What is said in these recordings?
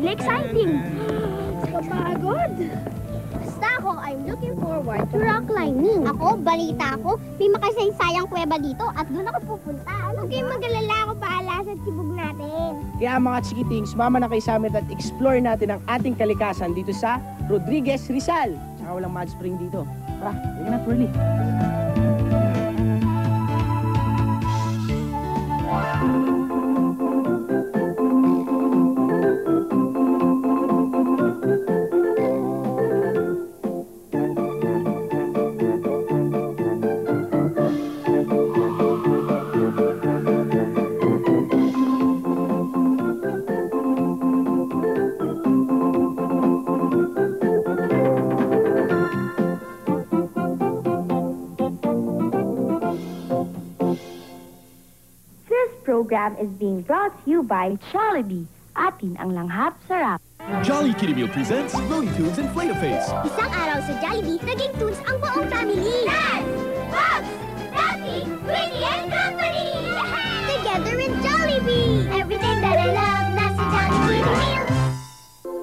really exciting. Kapagod. Basta ako, I'm looking forward to rock climbing. Ako, balita ako, may makasaysayang kuweba dito at doon ako pupunta. Huwag kayong mag-alala, ako bahala sa tibog natin. Kaya mga chikiting, sumama na kayo sa amin at explore natin ang ating kalikasan dito sa Rodriguez, Rizal. Tsaka walang mud spring dito. Tara, hindi na, twirly. Program is being brought to you by Jollibee. Atin ang langhap sarap. Jolly Kitty Meal presents Looney Tunes and Flate-A-Face. Isang araw sa Jollibee, naging tunes ang buong family. Dad! Bugs! Daffy! Winnie and Company! Together in Jollibee! Everything that I love, nasa Jollibee meal.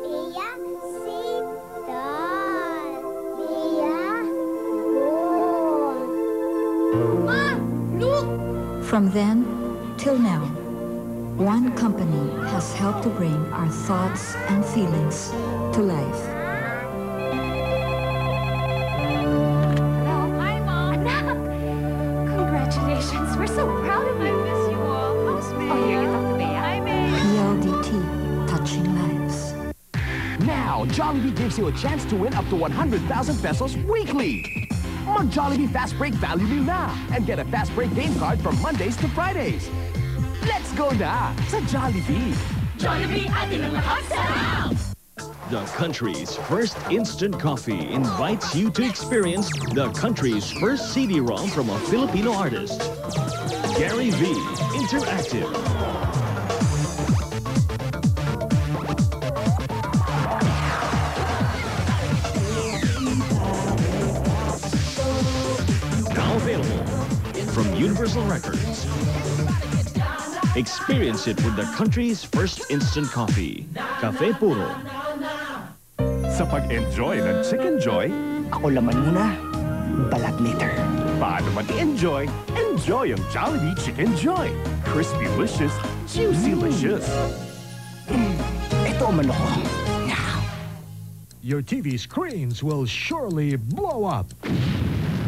Bea, save dad. Bea, go. Ma! Look! From then till now, one company has helped to bring our thoughts and feelings to life. Hello, hi, Mom. Anak! Congratulations. We're so proud of you. I miss you all. How's May? Oh, here you talk to Bea. Hi, May. PLDT, touching lives. Now, Jollibee gives you a chance to win up to 100,000 pesos weekly. Mag-Jollibee Fast Break Value Meal na and get a Fast Break game card from Mondays to Fridays. Let's go na sa Jollibee. Jollibee, atin ang lahat sarap! The country's first instant coffee invites you to experience the country's first CD-ROM from a Filipino artist. Gary V. Interactive. Now available from Universal Records. Experience it with the country's first instant coffee, Cafe Puro. Sa pag-enjoy ng Chicken Joy, Ako laman muna, balat later. paano mag-enjoy? Enjoy ang Jollibee Chicken Joy. Crispy-licious, juicy-licious. Ito ang manok ko. Your TV screens will surely blow up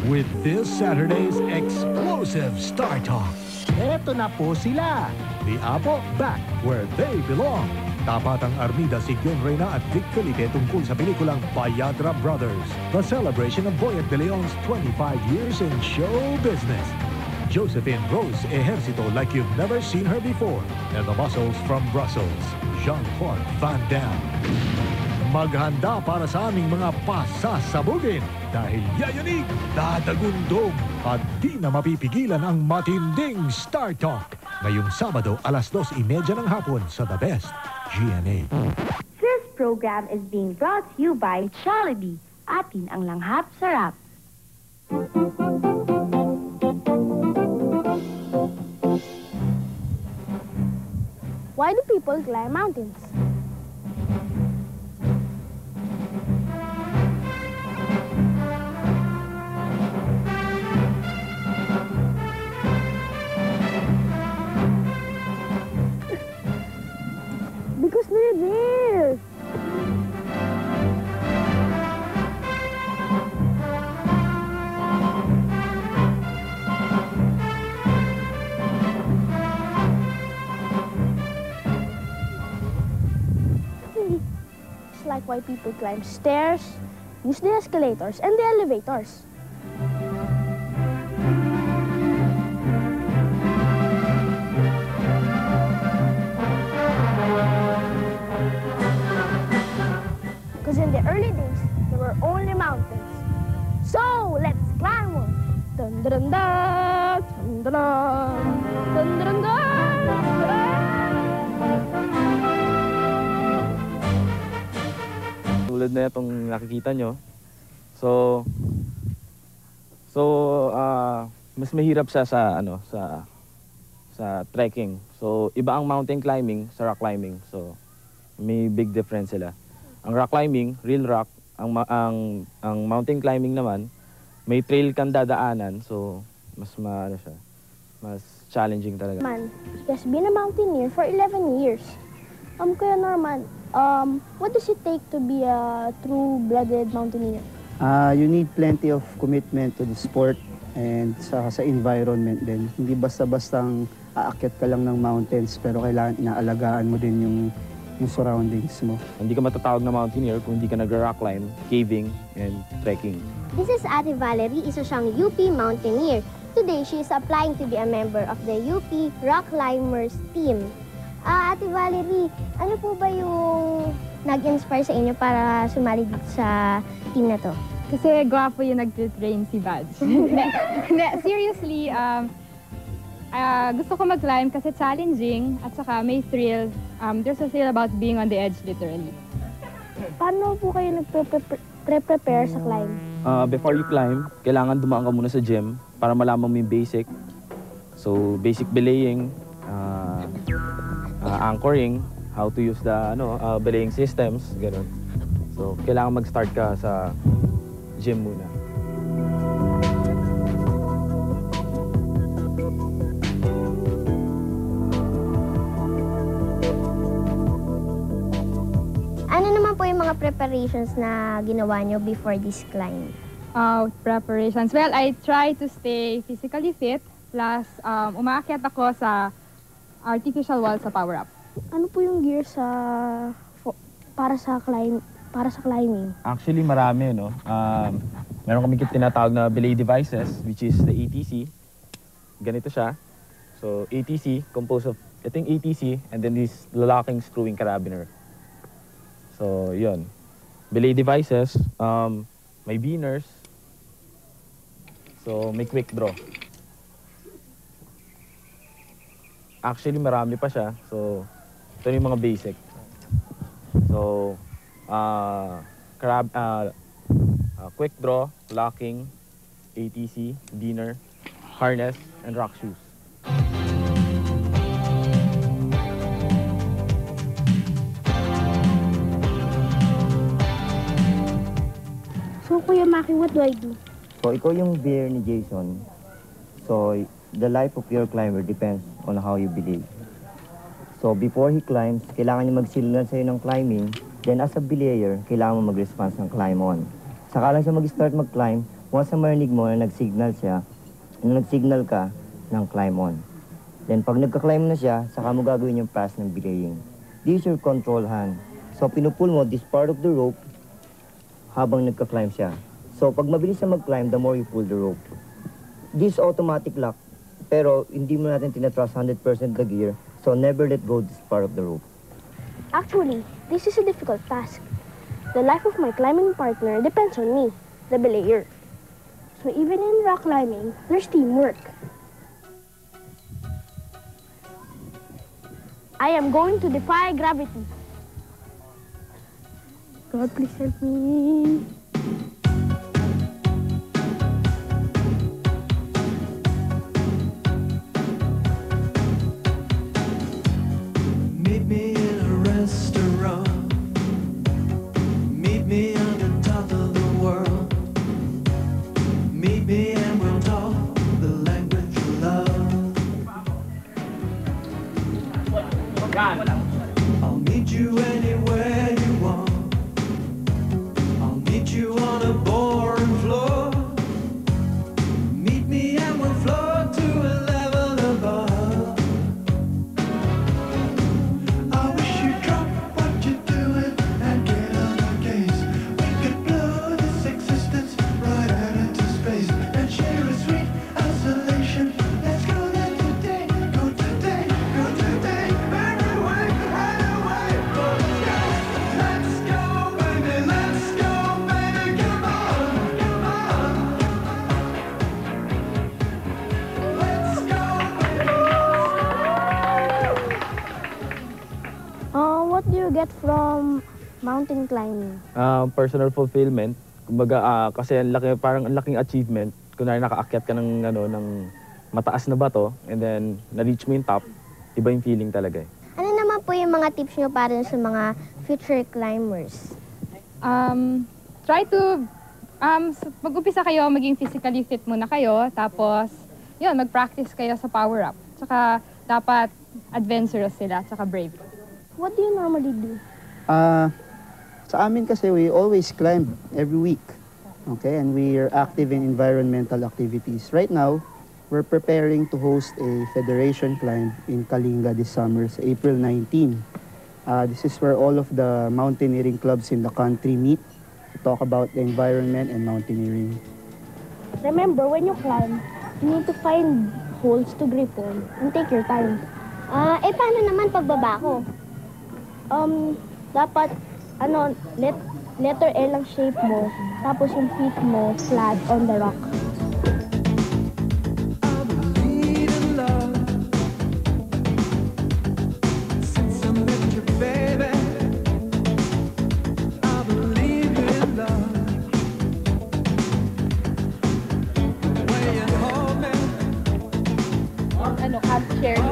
with this Saturday's explosive Star Talk. Eto na po sila. The Apo back where they belong. Tapat ang armida si Gion Reyna at Vic Felipe tungkol sa pelikulang Payadra Brothers. The celebration of Boyet de Leon's 25 years in show business. Josephine Rose Ejercito like you've never seen her before. And the muscles from Brussels, Jean-Claude Van Damme. Maghanda para sa aming mga pasasabugin dahil yayanig, dadagundong at di na mapipigilan ang matinding Star Talk. Ngayong Sabado, alas 2:30 ng hapon sa The Best, GMA. This program is being brought to you by Jollibee. Atin ang langhap sarap. Why do people climb mountains? Because they're there. It's like why people climb stairs, use the escalators and the elevators. Because in the early days, there were only mountains. So, let's climb one. Dun dun dun dun dun dun dun dun dun. Tulad na itong nakikita nyo. Mas mahirap siya sa trekking. So, iba ang mountain climbing sa rock climbing. So, may big difference sila. Ang rock climbing, real rock, ang mountain climbing naman, may trail kang dadaanan, so mas mas challenging talaga. Man, he has been a mountaineer for 11 years. Kuya Norman, what does it take to be a true-blooded mountaineer? You need plenty of commitment to the sport and sa environment din. Hindi basta-bastang aakyat ka lang ng mountains, pero kailangan inaalagaan mo din yung surroundings mo. Hindi ka matatawag na mountaineer kung hindi ka nag-rock climb, caving, and trekking. This is Ate Valerie, isa siyang UP mountaineer. Today, she is applying to be a member of the UP Rock Climbers team. Ate Valerie, ano po ba yung nag-inspire sa inyo para sumali dito sa team na to? Kasi gwapo yung nag-train si Bads. Seriously, gusto ko mag-climb kasi challenging at saka may thrill. There's a thrill about being on the edge, literally. Paano po kayo nagpe-prepare sa climb? Before you climb, kailangan dumaan ka muna sa gym para malaman mo yung basic. So, basic belaying, anchoring, how to use the belaying systems, gano'n. So, kailangan mag-start ka sa gym muna. Ano naman po yung mga preparations na ginawa nyo before this climb? Preparations. Well, I try to stay physically fit, plus umaakyat ako sa artificial wall sa Power Up. Ano po yung gear para sa climbing? Actually, marami, no? Meron kami tinatawag na belay devices, which is the ATC. Ganito siya. So, ATC, composed of, ito yung ATC, and then this locking screwing carabiner. So, yun. Belay devices, may beaners. So, may quick draw. Actually, marami pa siya. So, ito yung mga basic. So, quick draw, locking, ATC, beaner, harness, and rock shoes. So, Kuya Maki, what do I do? So, ikaw yung bear ni Jason. So, the life of your climber depends on how you believe. So, before he climbs, kailangan niya mag-signal sa'yo ng climbing. Then, as a belayer, kailangan mo mag-response ng climb on. Saka lang siya mag-start mag-climb, once na marinig mo na nag-signal siya, na nag-signal ka ng climb on. Then, pag nagka-climb na siya, saka mo gagawin yung pass ng belaying. This is your control hand. So, pinupull mo this part of the rope habang nagka-climb siya. So, pag mabilis siya mag-climb, the more you pull the rope. This automatic lock, pero hindi mo natin tinatrust 100% the gear, so never let go this part of the rope. Actually, this is a difficult task. The life of my climbing partner depends on me, the belayer. So even in rock climbing, there's teamwork. I am going to defy gravity. God, please help me. Meet me in a restaurant. Meet me on the top of the world. Meet me and we'll talk the language of love. I'll meet you anywhere you want. I'll meet you on a boring floor. Meet me and we'll float to a level above. I wish you'd drop what you're doing and get on my case. We could blow this existence right out into space and share a sweet isolation. Let's go there today, go today, go today, right away, right away. Let's go, baby, let's go, baby, come on, come on. Let's go, baby. What do you get from mountain climbing? Personal fulfillment. Kumbaga, kasi parang ang laking achievement. Kunwari nakaakyat ka ng mataas na bato, and then na-reach mo yung top, iba yung feeling talaga eh. Ano naman po yung mga tips nyo para sa mga future climbers? Try to, mag-umpisa kayo, maging physically fit muna kayo. Tapos, yun, mag-practice kayo sa power-up. Tsaka, dapat adventurous sila, tsaka brave. What do you normally do? Sa amin kasi, we always climb every week. Okay, and we are active in environmental activities. Right now, we're preparing to host a federation climb in Kalinga this summer, sa April 19. This is where all of the mountaineering clubs in the country meet to talk about the environment and mountaineering. Remember, when you climb, you need to find holes to grip on and take your time. Paano naman pagbaba ko? Dapat, letter L ang shape mo, tapos yung feet mo flat on the rock.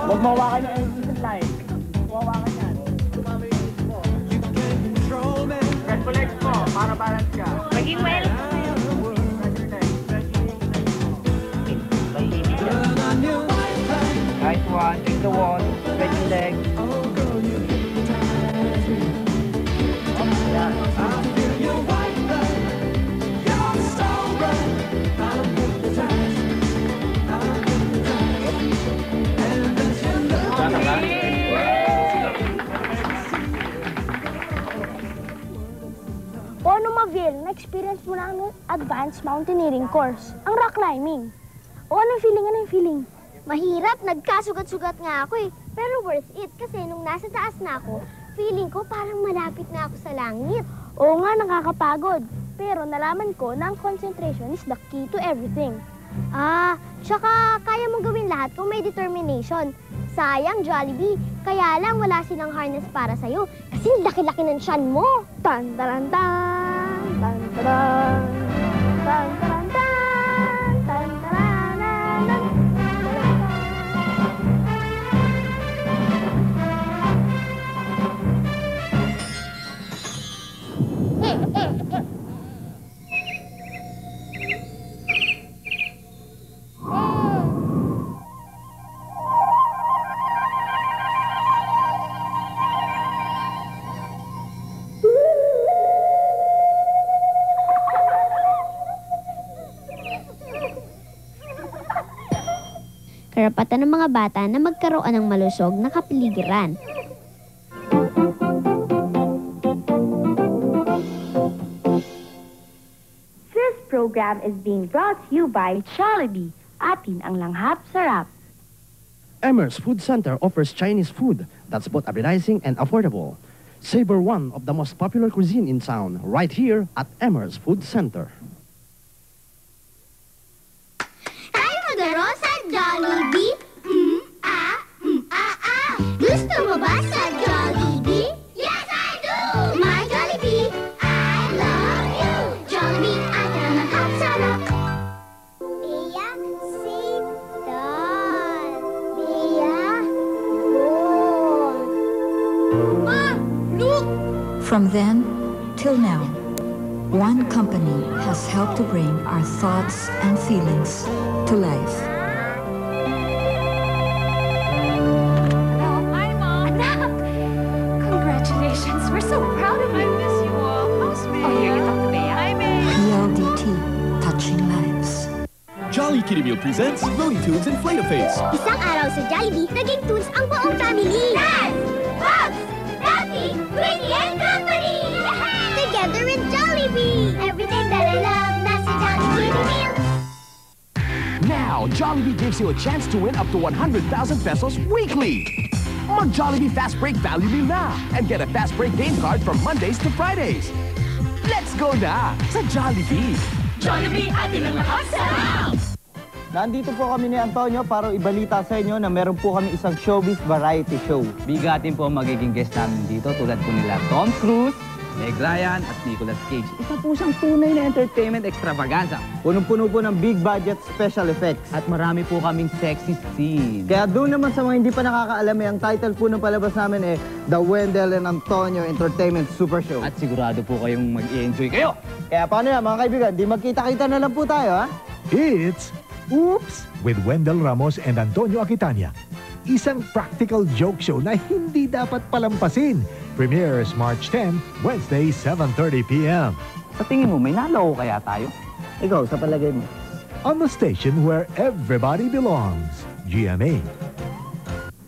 Huwag mawakan niya yung light. Mawakan niya. Red flex mo, para balance ka. Maging well. Nice one. Take the wall. Stretch your legs. Ono Mavil, na-experience mo na ang advanced mountaineering course, ang rock climbing. Anong feeling? Mahirap, nagkasugat-sugat nga ako eh. Pero worth it kasi nung nasa taas na ako, feeling ko parang malapit na ako sa langit. Oo nga, nakakapagod. Pero nalaman ko na ang concentration is the key to everything. Tsaka kaya mong gawin lahat kung may determination. Sayang, Jollibee. Kaya lang wala silang harness para sa'yo. Kasi laki-laki ng tiyan mo. Tan-taran-tan, tan-taran, tan-taran-tan, tan-taran-tan. Karapatan ng mga bata na magkaroon ng malusog na kapaligiran. This program is being brought to you by Jollibee. Atin ang langhap sarap. Emmer's Food Center offers Chinese food that's both appetizing and affordable. Savor one of the most popular cuisine in town right here at Emmer's Food Center. Tayo maglaro sa Jollibee. Gusto mo ba sa Jollibee? Yes, I do! My Jollibee, I love you! Jollibee, atin ang langhap sarap. Bea, sit down. Bea, good. Ma, look! From then till now, one company has helped to bring our thoughts and feelings to life. Congratulations. We're so proud of you. I miss you all. Oh, here you talk to Bea. Hi, Bea. PLDT, touching lives. Jolly Kitty Meal presents Looney Tunes Inflate-A-Face. Isang araw sa Jollibee, naging tunes ang buong family. Dance! Bugs! Daffy! Queenie and Company! Together with Jollibee! Everything that I love, nasa Jolly Kitty Meal. Now, Jollibee gives you a chance to win up to 100,000 pesos weekly. Mag-Jollibee Fast Break Value Meal na and get a Fast Break game card from Mondays to Fridays. Let's go na sa Jollibee! Jollibee, atin ang lahat sarap! Nandito po kami ni Antonio para ibalita sa inyo na meron po kami isang showbiz variety show. Bigatin po ang magiging guest namin dito tulad po nila Tom Cruise, Meg Ryan at Nicolas Cage. Isa po siyang tunay na entertainment extravaganza. Punong-puno po ng big budget special effects. At marami po kaming sexy scenes. Kaya doon naman sa mga hindi pa nakakaalam, ang title po ng palabas namin The Wendell and Antonio Entertainment Super Show. At sigurado po kayong mag-i-enjoy kayo. Kaya paano yan mga kaibigan, di magkita-kita na lang po tayo ha? It's Oops! With Wendell Ramos and Antonio Aquitania. Isang practical joke show na hindi dapat palampasin. Premieres March 10, Wednesday, 7:30 p.m. Sa tingin mo, may naloko kaya tayo? Ikaw, sa palagay mo. On the station where everybody belongs. GMA.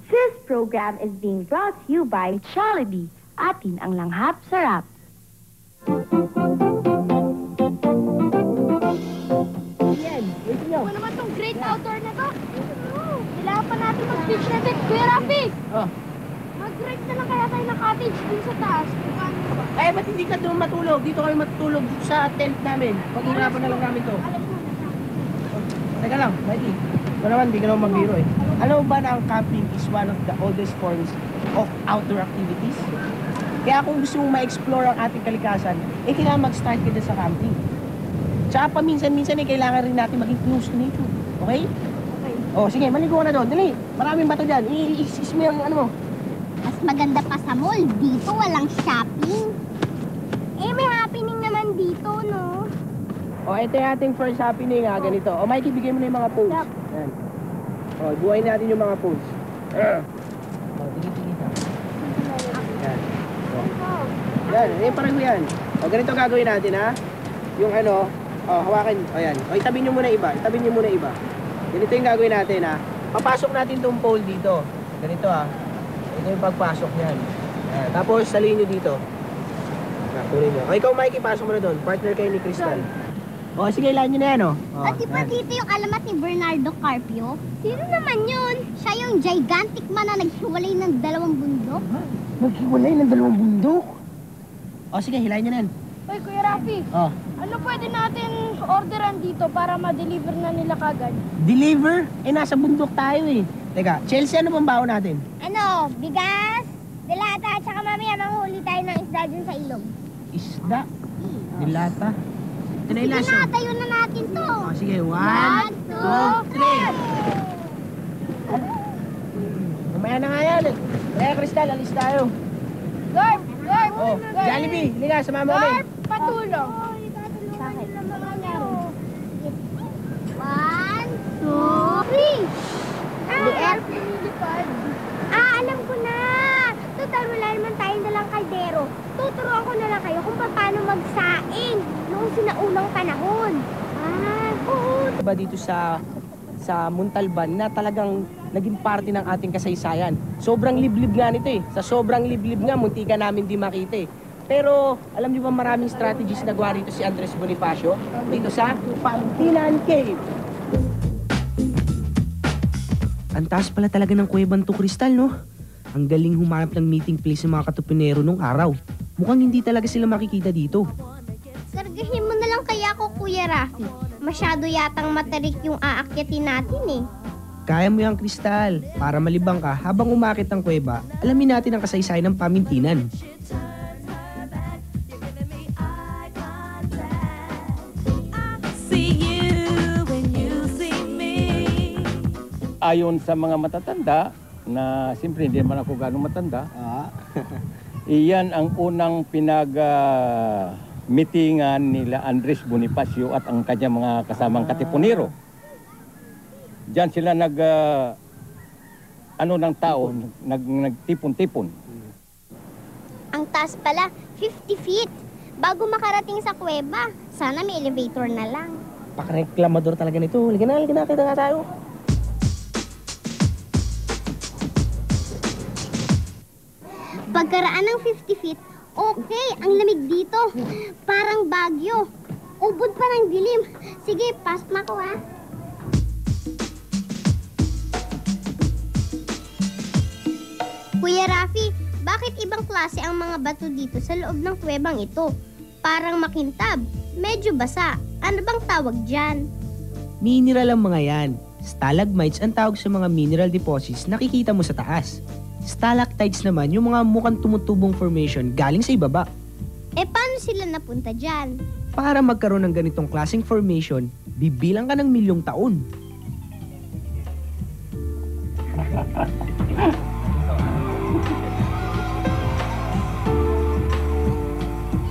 This program is being brought to you by Jollibee. Atin ang langhap sarap. Ano naman tong great outdoor na to? Kailangan pa natin mag-beach natin. Kuya Rafi! Oh. Mag-rent na lang kaya tayo ng cottage dun sa taas. Eh, ba't hindi ka doon matulog? Dito kami matutulog sa tent namin. Paghirapan na lang namin to. Teka lang, Mikey. Ito naman, hindi ka naman magbiro eh. Alam mo ba na ang camping is one of the oldest forms of outdoor activities? Kaya kung gusto mong ma-explore ang ating kalikasan, eh kailangan mag-start ka sa camping. Tsaka paminsan-minsan eh, kailangan rin natin maging close to nature. Okay? Okay. Oh, sige, maligo ka na doon. Dali, maraming bato dyan. I-isis mo yung ano mo. Mas maganda pa sa mall. Dito walang shopping. Eh, may happening naman dito, no? Oh, ito yung ating first happening ha, ganito. Oh, Mikey, bigay mo na yung mga pose. Yan. Oh, buhayin natin yung mga pose. Oh, tigit-tigit ha. Yan. Oh. Yan, parang yan. Oh, ganito gagawin natin ha. Yung ano, oh, hawakan. Oh, yan. Oh, itabi nyo muna iba. Itabi nyo muna iba. Ganito yung gagawin natin ha. Papasok natin tong pole dito. Ganito ha. Ito yung pagpasok niyan. Yan. Tapos, salihin nyo dito. Kunin nyo. Oh, ikaw, Mikey, pasok mo na doon. Partner kayo ni Crystal. Oh, sige, ilan nyo na yan, oh. At di ba dito yung alamat ni Bernardo Carpio? Sino naman yun? Siya yung gigantic man na naghiwalay ng 2 bundok. Naghiwalay ng 2 bundok? Oh, sige, hilahin nyo na yan. Uy, Kuya Rafi. Oh. Ano pwede natin orderan dito para ma-deliver na nila kagad? Deliver? Eh, nasa bundok tayo eh. Teka, Chelsea, ano bang baon natin? Ano? Bigas? Dilata? Tsaka mamaya manghuli tayo ng isda dun sa ilog. Isda? Dilata? Ito na yung Sige laso. na, tayo na natin to. Oh, sige, 1, 2, 3. Mamaya na nga yan. Kaya, Crystal, alis tayo. Garp! Garp! Oh, Jollibee, halika, sumama kami. Garp! Patulong! Bakit? 1, 2, 3. Alam ko na. Total, wala naman tayong dalang kaldero. Tuturuan ko na lang kayo kung paano magsaing noong sinaunang panahon. Oo. Diba dito sa Montalban na talagang naging parte ng ating kasaysayan. Sobrang liblib nga nito eh. Sa sobrang liblib nga, munti ka namin di makita eh. Pero, alam niyo ba maraming strategies na gawa rito si Andres Bonifacio? Dito sa Pantilan Cave. Ang taas pala talaga ng kuwebang to, Crystal, no? Ang galing humanap ng meeting place ng mga katupunero nung araw. Mukhang hindi talaga sila makikita dito. Kargahin mo na lang kaya ako, Kuya Rafi. Masyado yatang matarik yung aakyatin natin eh. Kaya mo yan, Crystal. Para malibang ka, habang umakit ang kuweba, alamin natin ang kasaysayan ng pamintinan. Ayon sa mga matatanda, na siyempre hindi naman ako gano'ng matanda, iyan ang unang pinag-meetingan nila Andres Bonifacio at ang kanyang mga kasamang katipunero. Diyan sila nagtipon-tipon. Ang taas pala, 50 feet. Bago makarating sa kuweba, sana may elevator na lang. Pakareklamador talaga nito. Halika na, kita nga tayo. Pagkaraan ng 50 feet, okay, ang lamig dito. Parang Bagyo. Ubod pa ng dilim. Sige, pasok na ako ha. Kuya Rafi, bakit ibang klase ang mga bato dito sa loob ng kuwebang ito? Parang makintab, medyo basa. Ano bang tawag dyan? Mineral ang mga yan. Stalagmites ang tawag sa mga mineral deposits na nakikita mo sa taas. Stalactites naman yung mga mukhang tumutubong formation galing sa ibaba. paano sila napunta dyan? Para magkaroon ng ganitong klaseng formation, bibilang ka ng milyong taon.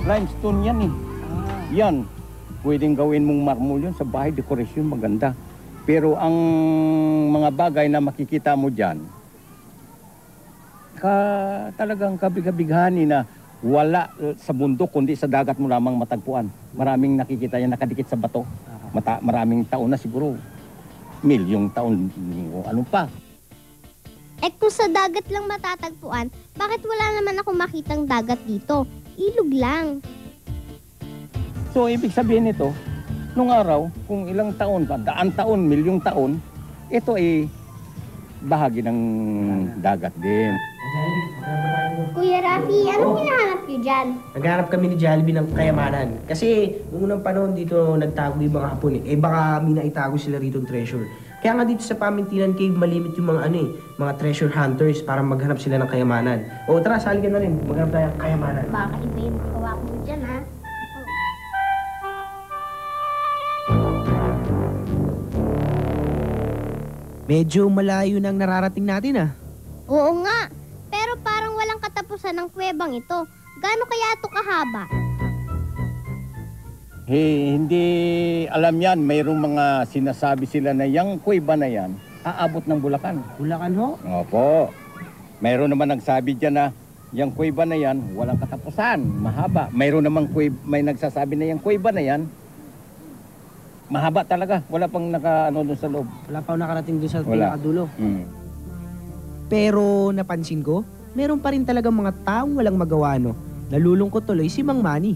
Limestone yan eh. Yan. Pwedeng gawin mong marmol yun sa bahay, dekorasyon, maganda. Pero ang mga bagay na makikita mo dyan, talagang kabighani na wala sa bundok kundi sa dagat mo lamang matagpuan. Maraming nakikita yan nakadikit sa bato. Maraming taon na siguro. Milyong taon, ano pa. Kung sa dagat lang matatagpuan, bakit wala naman ako makitang dagat dito? Ilog lang. So, ibig sabihin nito, nung araw, kung ilang taon pa, daan taon, milyong taon, ito ay bahagi ng dagat din. Kuya Rafi, anong hinahanap niyo dyan? Naghanap kami ni Jollibee ng kayamanan. Kasi noong unang panahon dito nagtago yung mga Hapon baka may naitago sila rito ng treasure. Kaya nga dito sa Pamintinan Cave malimit yung mga mga treasure hunters para maghanap sila ng kayamanan. O tara, sali ka na rin. Maghanap tayo ng kayamanan. Baka iba yung gawa ko dyan, ha? Medyo malayo nang nararating natin, Oo nga. Pero parang walang katapusan ng kuwebang ito. Gaano kaya ito kahaba? Hindi alam yan. Mayroong mga sinasabi sila na yung kuweba na yan, aabot ng Bulacan. Bulacan ho? Opo. Mayroon naman nagsabi dyan na yung kuweba na yan, walang katapusan, mahaba. Mayroon naman may nagsasabi na yung kuweba na yan, mahaba talaga. Wala pang doon sa loob. Wala pang nakarating doon sa pinakadulo. Pero napansin ko, meron pa rin talagang mga taong walang magawa, Nalulungkot tuloy si Mang Manny.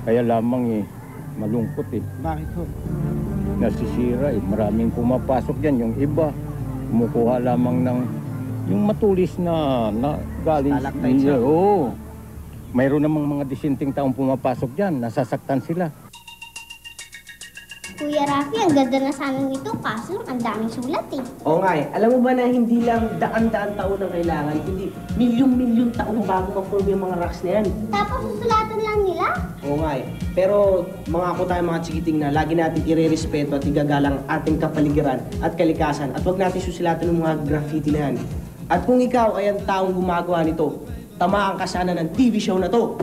Kaya lamang malungkot Bakit ho? Nasisira Maraming pumapasok dyan. Yung iba, kumukuha lamang ng yung matulis na galing. Oo. Mayroon namang mga disenteng taong pumapasok dyan. Nasasaktan sila. Kuya Rafi, ang ganda na sana nito, kaso ang daming sulat Oo nga Alam mo ba na hindi lang daan-daan taon ang kailangan, hindi milyong-milyong taon bago ma-form yung mga rocks na yan. Tapos susulatan lang nila? Oo nga Pero mga tayo mga chikiting na lagi natin irerespeto at igagalang ating kapaligiran at kalikasan at huwag natin susulatan ng mga graffiti na yan. At kung ikaw ay ang taong gumagawa nito, tamaan ka sana ng TV show na to.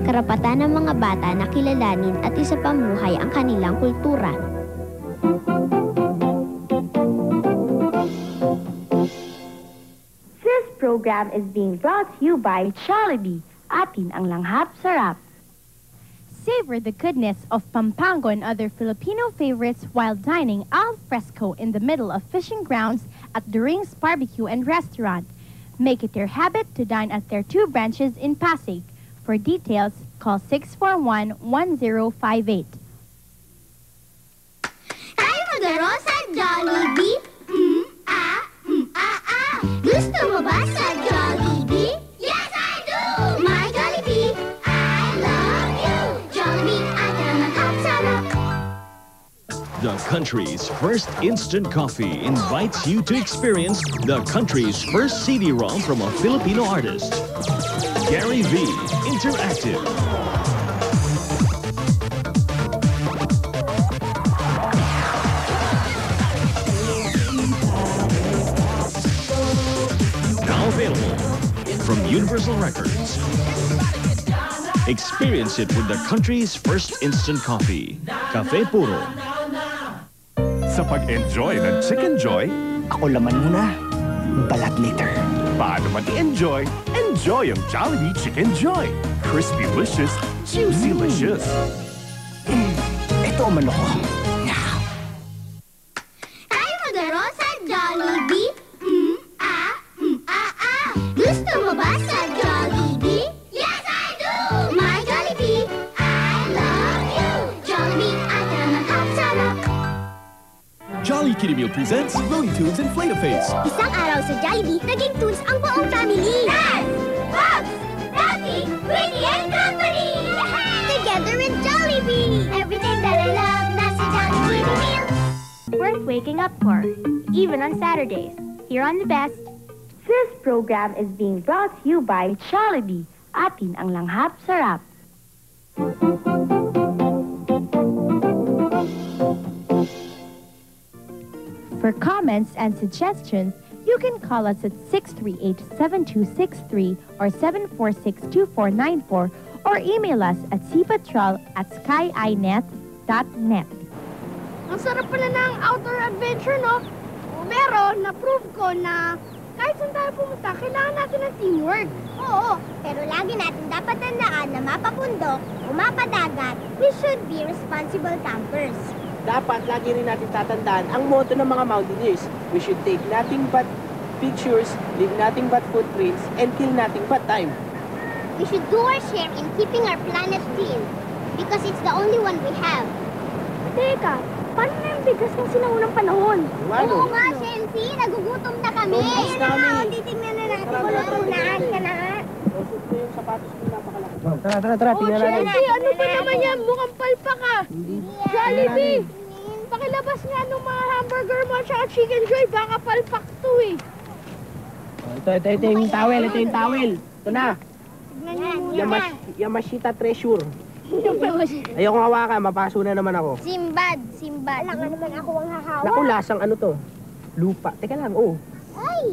Karapatan ng mga bata na kilalanin at isapamuhay ang kanilang kultura. This program is being brought to you by Jollibee. Atin ang langhap sarap. Savor the goodness of Pampango and other Filipino favorites while dining al fresco in the middle of fishing grounds at During's Barbecue and Restaurant. Make it your habit to dine at their 2 branches in Pasig. For details, call 641-1058. Tayo maglaro sa Jollibee? Gusto mo ba sa Jollibee? Yes, I do! My Jollibee, I love you! Jollibee, atin ang langhap sarap. The country's first instant coffee invites you to experience the country's first CD-ROM from a Filipino artist. Gary V. Interactive. Now available from Universal Records. Experience it with the country's first instant coffee, Cafe Puro. Sa pag-enjoy ng Chicken Joy, ako laman muna, balat later. Paano mag-enjoy? Enjoy ang Jollibee Chicken Joy. Crispy-licious, juicy-licious. Ito ang manok. Tayo maglaro sa Jollibee? Gusto mo ba sa Jollibee? Yes, I do! My Jollibee, I love you! Kiddie Meal presents Looney Tunes Inflate-A-Face. Isang araw sa Jollibee, naging tunes ang buong family. Dad! Bugs! Duffy! Queenie and Company! Together in Jollibee! Everything that I love, nasa Jollibee meal. Worth waking up for, even on Saturdays. Here on The Best, this program is being brought to you by Jollibee. Atin ang langhap sarap. For comments and suggestions, you can call us at 638-7263 or 746-2494 or email us at cpatrol@skyinet.net. Ang sarap pala ng outdoor adventure, no? Pero, na-prove ko na kahit saan tayo pumunta, kailangan natin ng teamwork. Oo, pero lagi natin dapat tandaan na mapabundok o mapadagat, we should be responsible campers. Dapat lagi rin natin tatandaan ang motto ng mga mountaineers. We should take nothing but pictures, leave nothing but footprints, and kill nothing but time. We should do our share in keeping our planet clean because it's the only one we have. Teka, paano na yung bigas ng sinaunang panahon? Oo nga, Shensi, nagugutom na kami. Ayun na nga, titignan na natin kung unahan ka na nga. Tara, tingnan natin. Shensi, ano ba naman yan? Mukhang palpa ka. Jollibee, pakilabas nga nung mga hamburger mo at saka Chicken Joy, baka palpak to eh. Ito yung towel, ito yung towel. Ito na. Yamashita Treasure. Ayoko hawakan, mapaso na naman ako. Simbad. Wala nga naman ako ang hahawak. Naku, lasang ano to? Lupa. Teka lang, oh. Ay!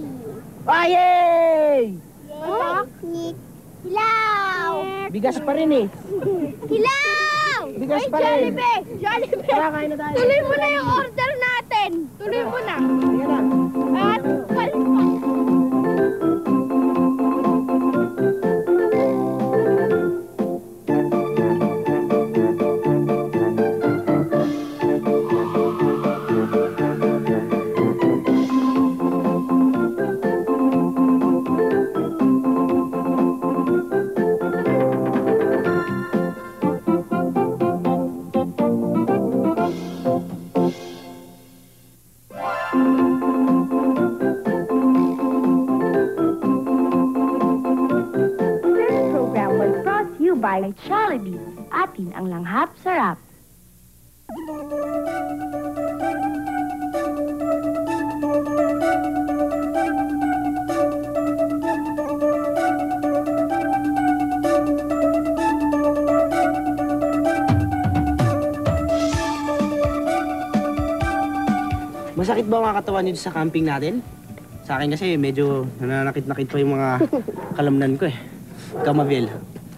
Ayay! Yay! Hilaw! Bigas pa rin eh. Hilaw! Bigas pa rin. Jollibee! Tara, kain na tayo. Tuloy mo na yung order natin. Tuloy mo na. Ayan na. At palpak. by Jollibee. Atin ang langhap sarap. Masakit ba ang katawan nyo sa camping natin? Sa akin kasi medyo nananakit-nakit pa yung mga kalamnan ko eh. Kamabel.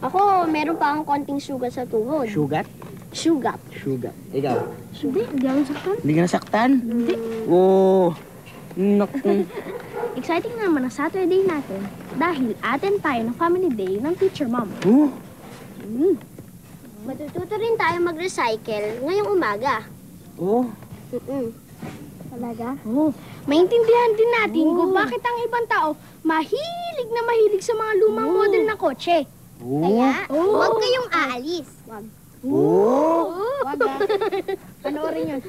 Ako, meron pa akong konting sugat sa tuhod. Sugat? Sugat. Sugat. Ikaw? Hindi ako nasaktan. Hindi ka nasaktan? Hindi. Oh, naku. Exciting naman ang Saturday natin dahil attend tayo ng family day ng teacher mom. Oh? Matututo rin tayo mag-recycle ngayong umaga. Oh? Talaga? Oo. Maintindihan din natin kung bakit ang ibang tao mahilig na mahilig sa mga lumang model na kotse. Kaya, huwag kayong aalis. Wag. Wag ah. Panoorin yun.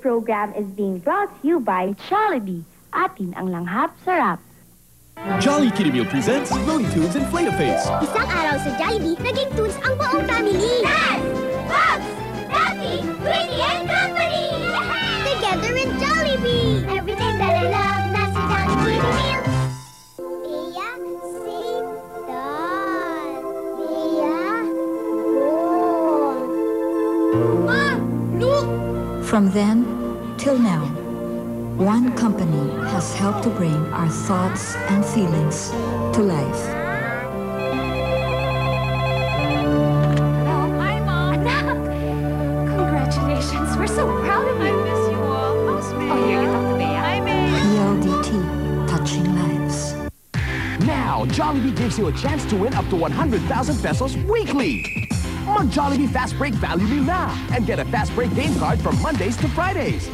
Program is being brought to you by Jollibee. Atin ang langhap sarap. Jolly Kiddie Meal presents Looney Tunes Inflate-A-Face. Isang araw sa Jollibee, naging tunes ang buong family. Dad! Bugs! Duffy! Queenie and Company! Together in Jollibee! Everything that I love, nasa Jollibee meal. Bea, save dad. Bea, Mom! Look! From then till now, one company has helped to bring our thoughts and feelings to life. Hi, Mom. Anak! Congratulations. We're so proud of you. I miss you all. Jollibee gives you a chance to win up to 100,000 pesos weekly. Mag-Jollibee Fast Break Value Meal na and get a Fast Break game card from Mondays to Fridays.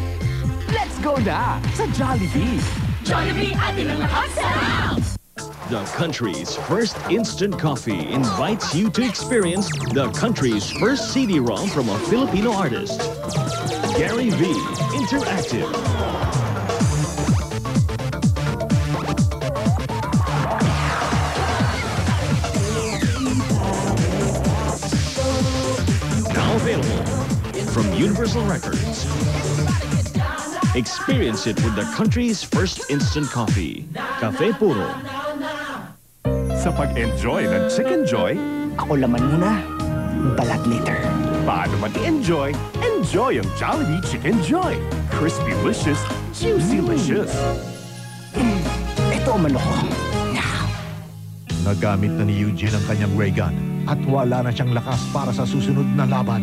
Let's go na sa Jollibee! Jollibee, atin ang lahat sarap! The country's first instant coffee invites you to experience the country's first CD-ROM from a Filipino artist. Gary V. Interactive. Now available from Universal Records. Experience it with the country's first instant coffee, Cafe Puro. Sa pag-enjoy ng Chicken Joy, ako laman muna, balat later. Paano mag-enjoy? Enjoy ang Jollibee Chicken Joy. Crispy-licious, juicy-licious. Ito ang manok ko. Nagamit na ni Eugene ang kanyang ray gun at wala na siyang lakas para sa susunod na laban.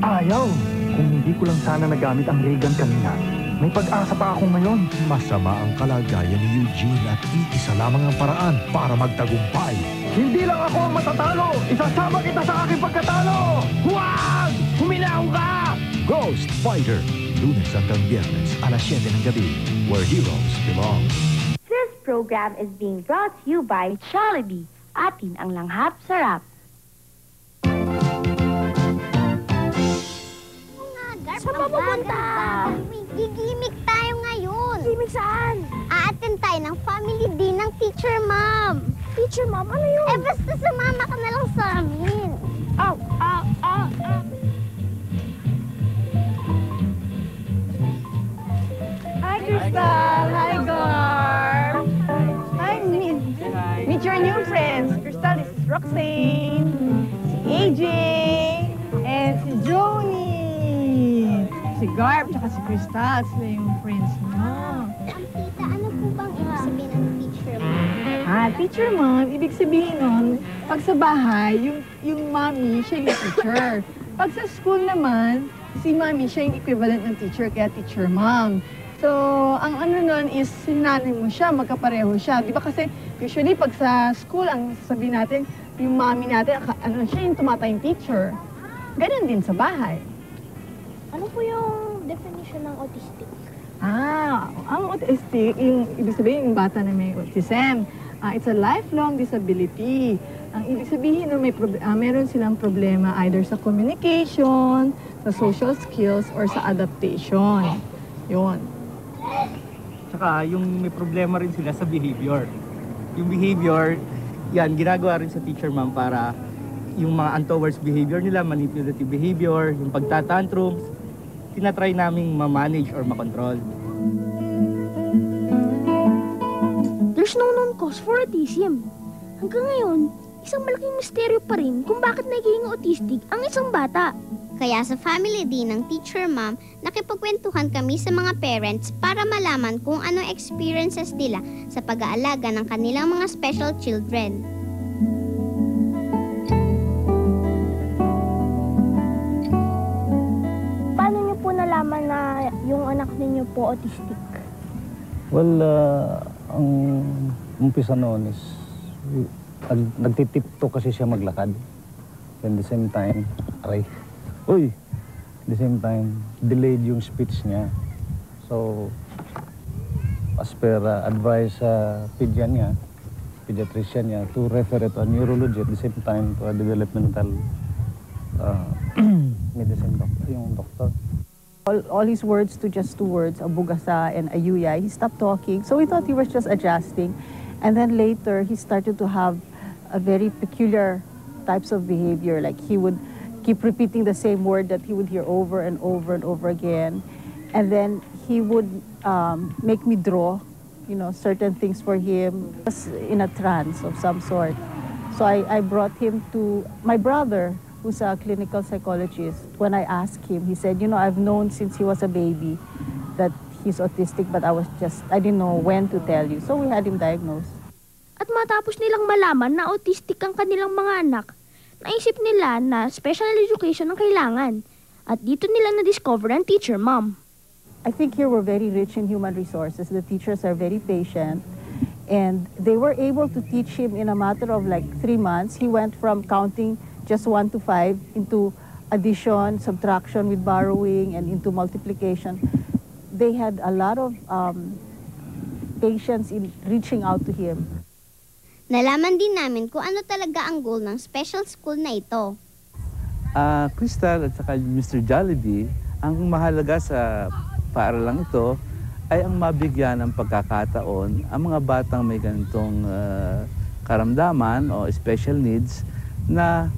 Ayaw! Kung hindi ko lang sana nagamit ang ray gun kanina, may pag-asa pa ako ngayon. Masama ang kalagayan ni Eugene at iisa lamang ang paraan para magtagumpay. Hindi lang ako ang matatalo! Isasama kita sa aking pagkatalo! Huwag! Humilaw ka! Ghost Fighter, Lunes hanggang Biyernes, alas 7 ng gabi, where heroes belong. This program is being brought to you by Jollibee. Atin ang langhap sarap. Saan pa pupunta? Gigimik tayo ngayon. Gimik saan? Aattend tayo ng family day ng Teacher Mom. Teacher Mom? Ano yun? Eh, basta sumama ka na lang sa amin. Ow! Ow! Ow! Ow! Hi, Crystal! Hi, Gar! Hi, meet your new friends. Crystal, this is Roxane, si AJ, and si Joni. Si Garb, tsaka si Crystal, sila yung friends mo. Tita, ano po bang ibig sabihin ng Teacher Mom? Teacher Mom, ibig sabihin nun, pag sa bahay, yung mommy, siya yung teacher. Pag sa school naman, si mommy, siya yung equivalent ng teacher, kaya Teacher Mom. So, ang ano nun is, sinanay mo siya, magkapareho siya. Di ba kasi, usually, pag sa school, ang sabihin natin, yung mommy natin, ano, siya yung tumatayong teacher. Ganun din sa bahay. Ano po yung definition ng autistic? Ang autistic, yung ibig sabihin yung bata na may autism, it's a lifelong disability. Ang ibig sabihin na meron silang problema either sa communication, sa social skills, or sa adaptation. Yun. Tsaka yung may problema rin sila sa behavior. Yung behavior, yan, ginagawa rin sa Teacher Mom para yung mga untowards behavior nila, manipulative behavior, yung pagtatantrums, tinatry naming ma-manage or ma-control. There's no known cause for autism. Hanggang ngayon, isang malaking misteryo pa rin kung bakit naging autistic ang isang bata. Kaya sa family day ng Teacher Mom, nakipagkwentuhan kami sa mga parents para malaman kung ano experiences nila sa pag-aalaga ng kanilang mga special children. Paano niyo po nalaman na yung anak ninyo po autistic? Well, ang umpisa noon is nagtitipto kasi siya maglakad. At the same time, the same time, delayed yung speech niya. So, as per advice sa pediatrician niya, to refer it to a neurology at the same time to a developmental medicine doctor, yung doctor. All his words to just two words, abugasa and ayuya, he stopped talking. So we thought he was just adjusting. And then later, he started to have a very peculiar types of behavior. Like he would keep repeating the same word that he would hear over and over and over again. And then he would make me draw, certain things for him. He was in a trance of some sort. So I brought him to my brother, who's a clinical psychologist. When I asked him, he said, I've known since he was a baby that he's autistic, but I didn't know when to tell you. So we had him diagnosed. At matapos nilang malaman na autistic ang kanilang mga anak, naisip nila na special education ang kailangan. At dito nila na-discover ang Teacher Mom. I think here we're very rich in human resources. The teachers are very patient. And they were able to teach him in a matter of like 3 months. He went from counting just 1 to 5 into addition, subtraction with borrowing, and into multiplication. They had a lot of patience in reaching out to him. Nalaman din namin kung ano talaga ang goal ng special school na ito. Crystal at saka Mr. Jollibee, ang mahalaga sa paaralang ito ay ang mabigyan ng pagkakataon ang mga batang may ganitong karamdaman o special needs na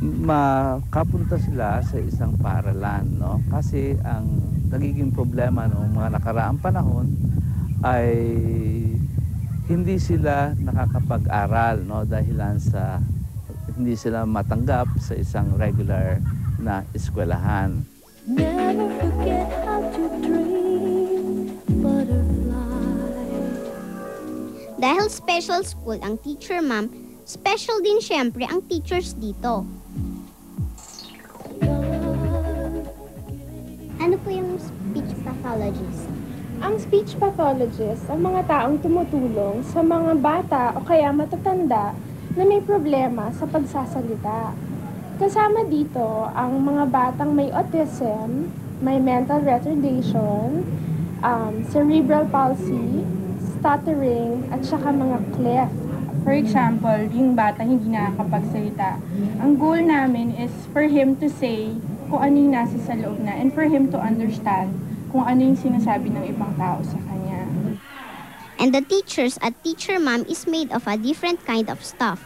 makapunta sila sa isang paaralan, no? Kasi ang nagiging problema noong mga nakaraang panahon ay hindi sila nakakapag-aral, no? Dahilan sa hindi sila matanggap sa isang regular na eskwelahan. Never forget how to dream, butterfly. Dahil special school ang teacher ma'am, special din syempre ang teachers dito. Ano po yung speech pathologist? Ang speech pathologist, ang mga taong tumutulong sa mga bata o kaya matatanda na may problema sa pagsasalita. Kasama dito ang mga batang may autism, may mental retardation, cerebral palsy, stuttering, at saka mga cleft. For example, yung bata hindi nakakapagsalita. Ang goal namin is for him to say kung ano yung nasa sa loob na and for him to understand kung ano yung sinasabi ng ibang tao sa kanya. And the teachers at teacher ma'am is made of a different kind of stuff.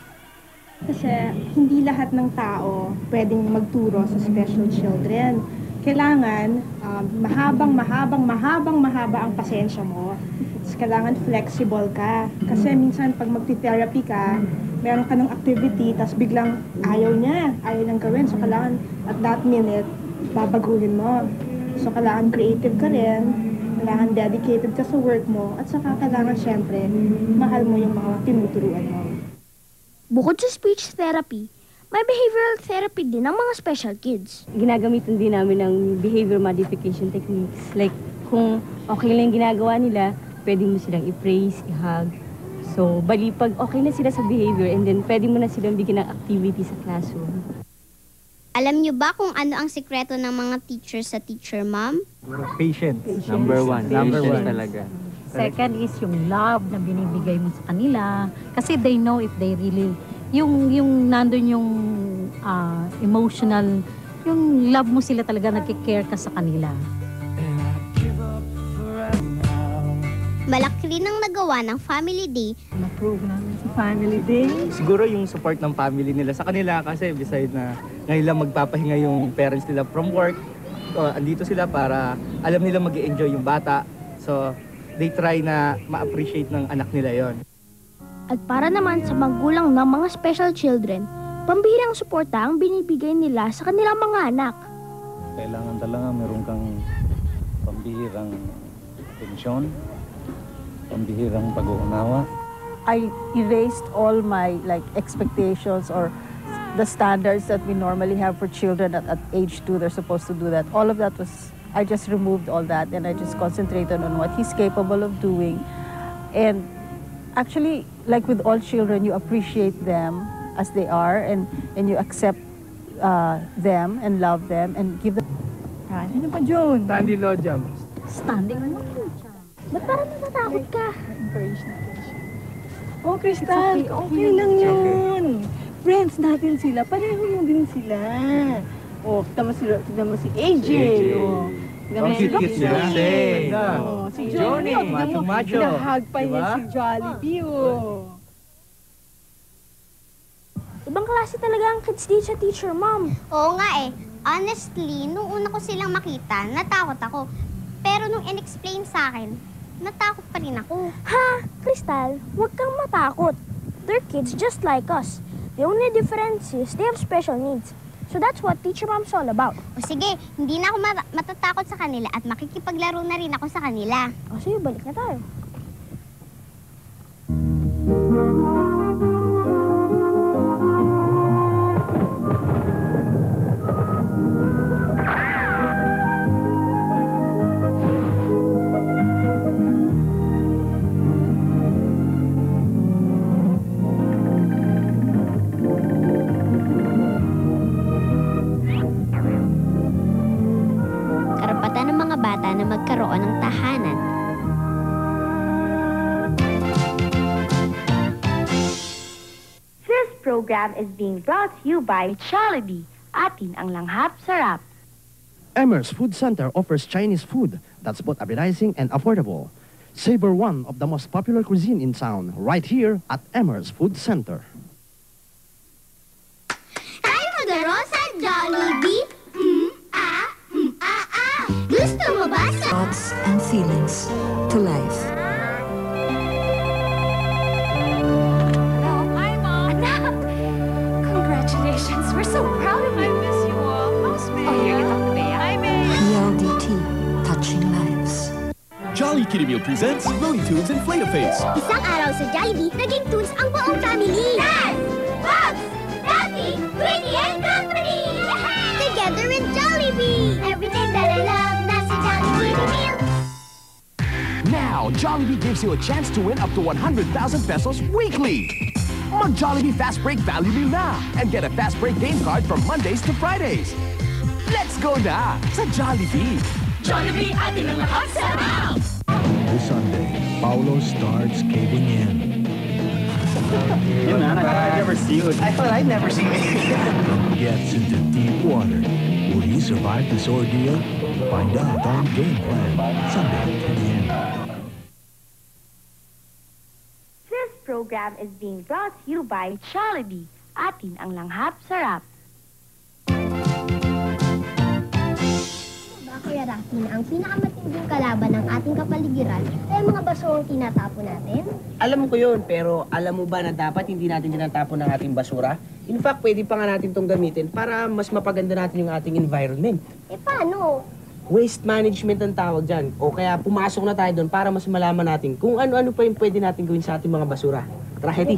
Kasi hindi lahat ng tao pwedeng magturo sa special children. Kailangan mahaba ang pasensya mo. Kailangan flexible ka. Kasi minsan pag magti-therapy ka, meron ka ng activity, tapos biglang ayaw niyang gawin. So kailangan at that minute, babaguhin mo. So kailangan creative ka rin, kailangan dedicated ka sa work mo, at saka kailangan syempre, mahal mo yung mga tinuturuan mo. Bukod sa speech therapy, may behavioral therapy din ng mga special kids. Ginagamitan din namin ng behavior modification techniques. Like, kung okay lang ginagawa nila, pwede mo silang i-praise, i-hug. So, bali pag okay na sila sa behavior, and then pwede mo na silang bigyan ng activity sa classroom. Alam niyo ba kung ano ang sikreto ng mga teachers sa teacher ma'am? Patience. Number one talaga. Second is yung love na binibigay mo sa kanila. Kasi they know if they really, yung nandun yung emotional, yung love mo sila talaga, nagkikare ka sa kanila. Malaki rin ang nagawa ng Family Day. Na-prove namin sa Family Day. Siguro yung support ng family nila sa kanila kasi beside na ngayon lang magpapahinga yung parents nila from work. So, andito sila para alam nila mag-i-enjoy yung bata. So, they try na ma-appreciate ng anak nila yon. At para naman sa magulang ng mga special children, pambihirang suporta ang binibigay nila sa kanilang mga anak. Kailangan talaga meron kang pambihirang atensyon, pambihirang pag-uunawa. I erased all my expectations or the standards that we normally have for children at age 2. They're supposed to do that. All of that was, I just removed all that and I just concentrated on what he's capable of doing. And actually, like with all children, you appreciate them as they are and you accept them and love them and give them... Ano pa, John? Standing low jump. Standing ano? Ba't parang natatakot ka? Oh, Crystal, okay lang yun. Friends natin sila, pareho mo din sila. Oh, kita mo si AJ. Oh, kita mo si Johnny. Oh, si Johnny. Macho-macho. Hinahag pa niya si Jollibee. Oh. Ibang klase talaga ang kids dito sa teacher mom. Oo nga eh. Honestly, nung una ko silang makita, natakot ako. Pero nung in-explain sa akin, natakot pa rin ako. Ha? Crystal, huwag kang matakot. They're kids just like us. The only difference is they have special needs. So that's what Teacher Mom's all about. O sige, hindi na ako matatakot sa kanila at makikipaglaro na rin ako sa kanila. O sige, balik na tayo. bata na magkaroon ng tahanan. This program is being brought to you by Jollibee. Atin ang langhap sarap. Emmer's Food Center offers Chinese food that's both appetizing and affordable. Savor one of the most popular cuisine in town right here at Emmer's Food Center. Tayo maglaro sa Jollibee. Gusto mo ba sa... Thoughts and feelings to life. Hi, Mom. Anak! Congratulations. We're so proud of you. I miss you all. How's May? Oh, here you talk to Bea. Hi, May. PLDT, touching lives. Jolly Kitty Meal presents Looney Tunes Inflate-A-Face. Isang araw sa Jollibee, naging tunes ang buong family. Yes! Bugs! Daffy! Queenie and Company! Together in Jollibee! Everything that I love, nasa Jollibee meal. Now, Jollibee gives you a chance to win up to 100,000 pesos weekly. Mag-Jollibee Fast Break Value Meal na and get a Fast Break game card from Mondays to Fridays. Let's go na sa Jollibee. Jollibee, atin ang lahat sarap! This Sunday, Paulo starts caving in. Man, I thought I'd never see you. I thought I'd never see you. Gets into deep water. Will he survive this ordeal? Find out on Game Plan, Sunday, 10 a.m. This program is being brought to you by Jollibee. Atin ang langhap sarap. Kuya Rafi, na ang pinakamatinding kalaban ng ating kapaligiran ay mga basurang tinatapon natin? Alam ko yun, pero alam mo ba na dapat hindi natin tinatapon ng ating basura? In fact, pwede pa nga natin itong gamitin para mas mapaganda natin yung ating environment. Eh, paano? Waste management ang tawag dyan. O kaya pumasok na tayo doon para mas malaman natin kung ano-ano pa yung pwede natin gawin sa ating mga basura. Tara, Hetty.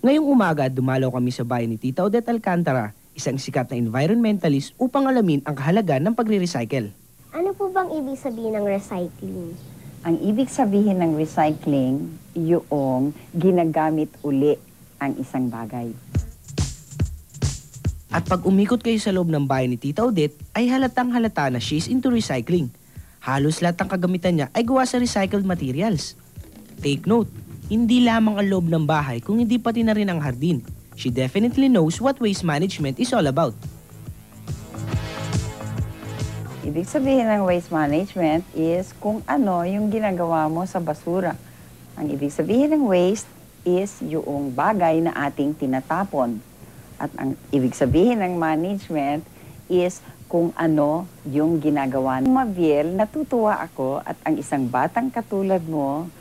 Ngayong umaga, dumalaw kami sa bahay ni Tita Odette Alcantara, isang sikat na environmentalist, upang alamin ang kahalaga ng pagre-recycle. Ano po bang ibig sabihin ng recycling? Ang ibig sabihin ng recycling, yung ginagamit uli ang isang bagay. At pag umikot kayo sa loob ng bahay ni Tita Odette, ay halatang halata na she's into recycling. Halos lahat ng kagamitan niya ay gawa sa recycled materials. Take note, hindi lamang ang loob ng bahay kung hindi pati na rin ang hardin. She definitely knows what waste management is all about. Ibig sabihin ng waste management is kung ano yung ginagawa mo sa basura. Ang ibig sabihin ng waste is yung bagay na ating tinatapon. At ang ibig sabihin ng management is kung ano yung ginagawa. Mabiel, natutuwa ako at ang isang batang katulad mo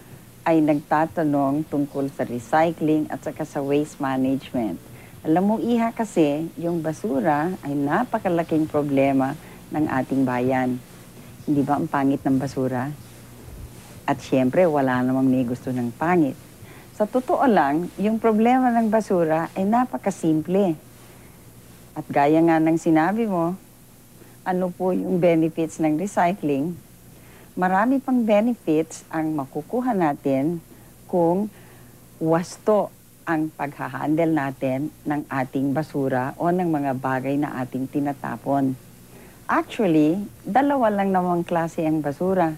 ay nagtatanong tungkol sa recycling at saka sa waste management. Alam mo, Iha, kasi yung basura ay napakalaking problema ng ating bayan. Hindi ba ang pangit ng basura? At syempre, wala namang may gusto ng pangit. Sa totoo lang, yung problema ng basura ay napakasimple. At gaya nga ng sinabi mo, ano po yung benefits ng recycling? Marami pang benefits ang makukuha natin kung wasto ang paghahandle natin ng ating basura o ng mga bagay na ating tinatapon. Actually, dalawa lang namang klase ang basura.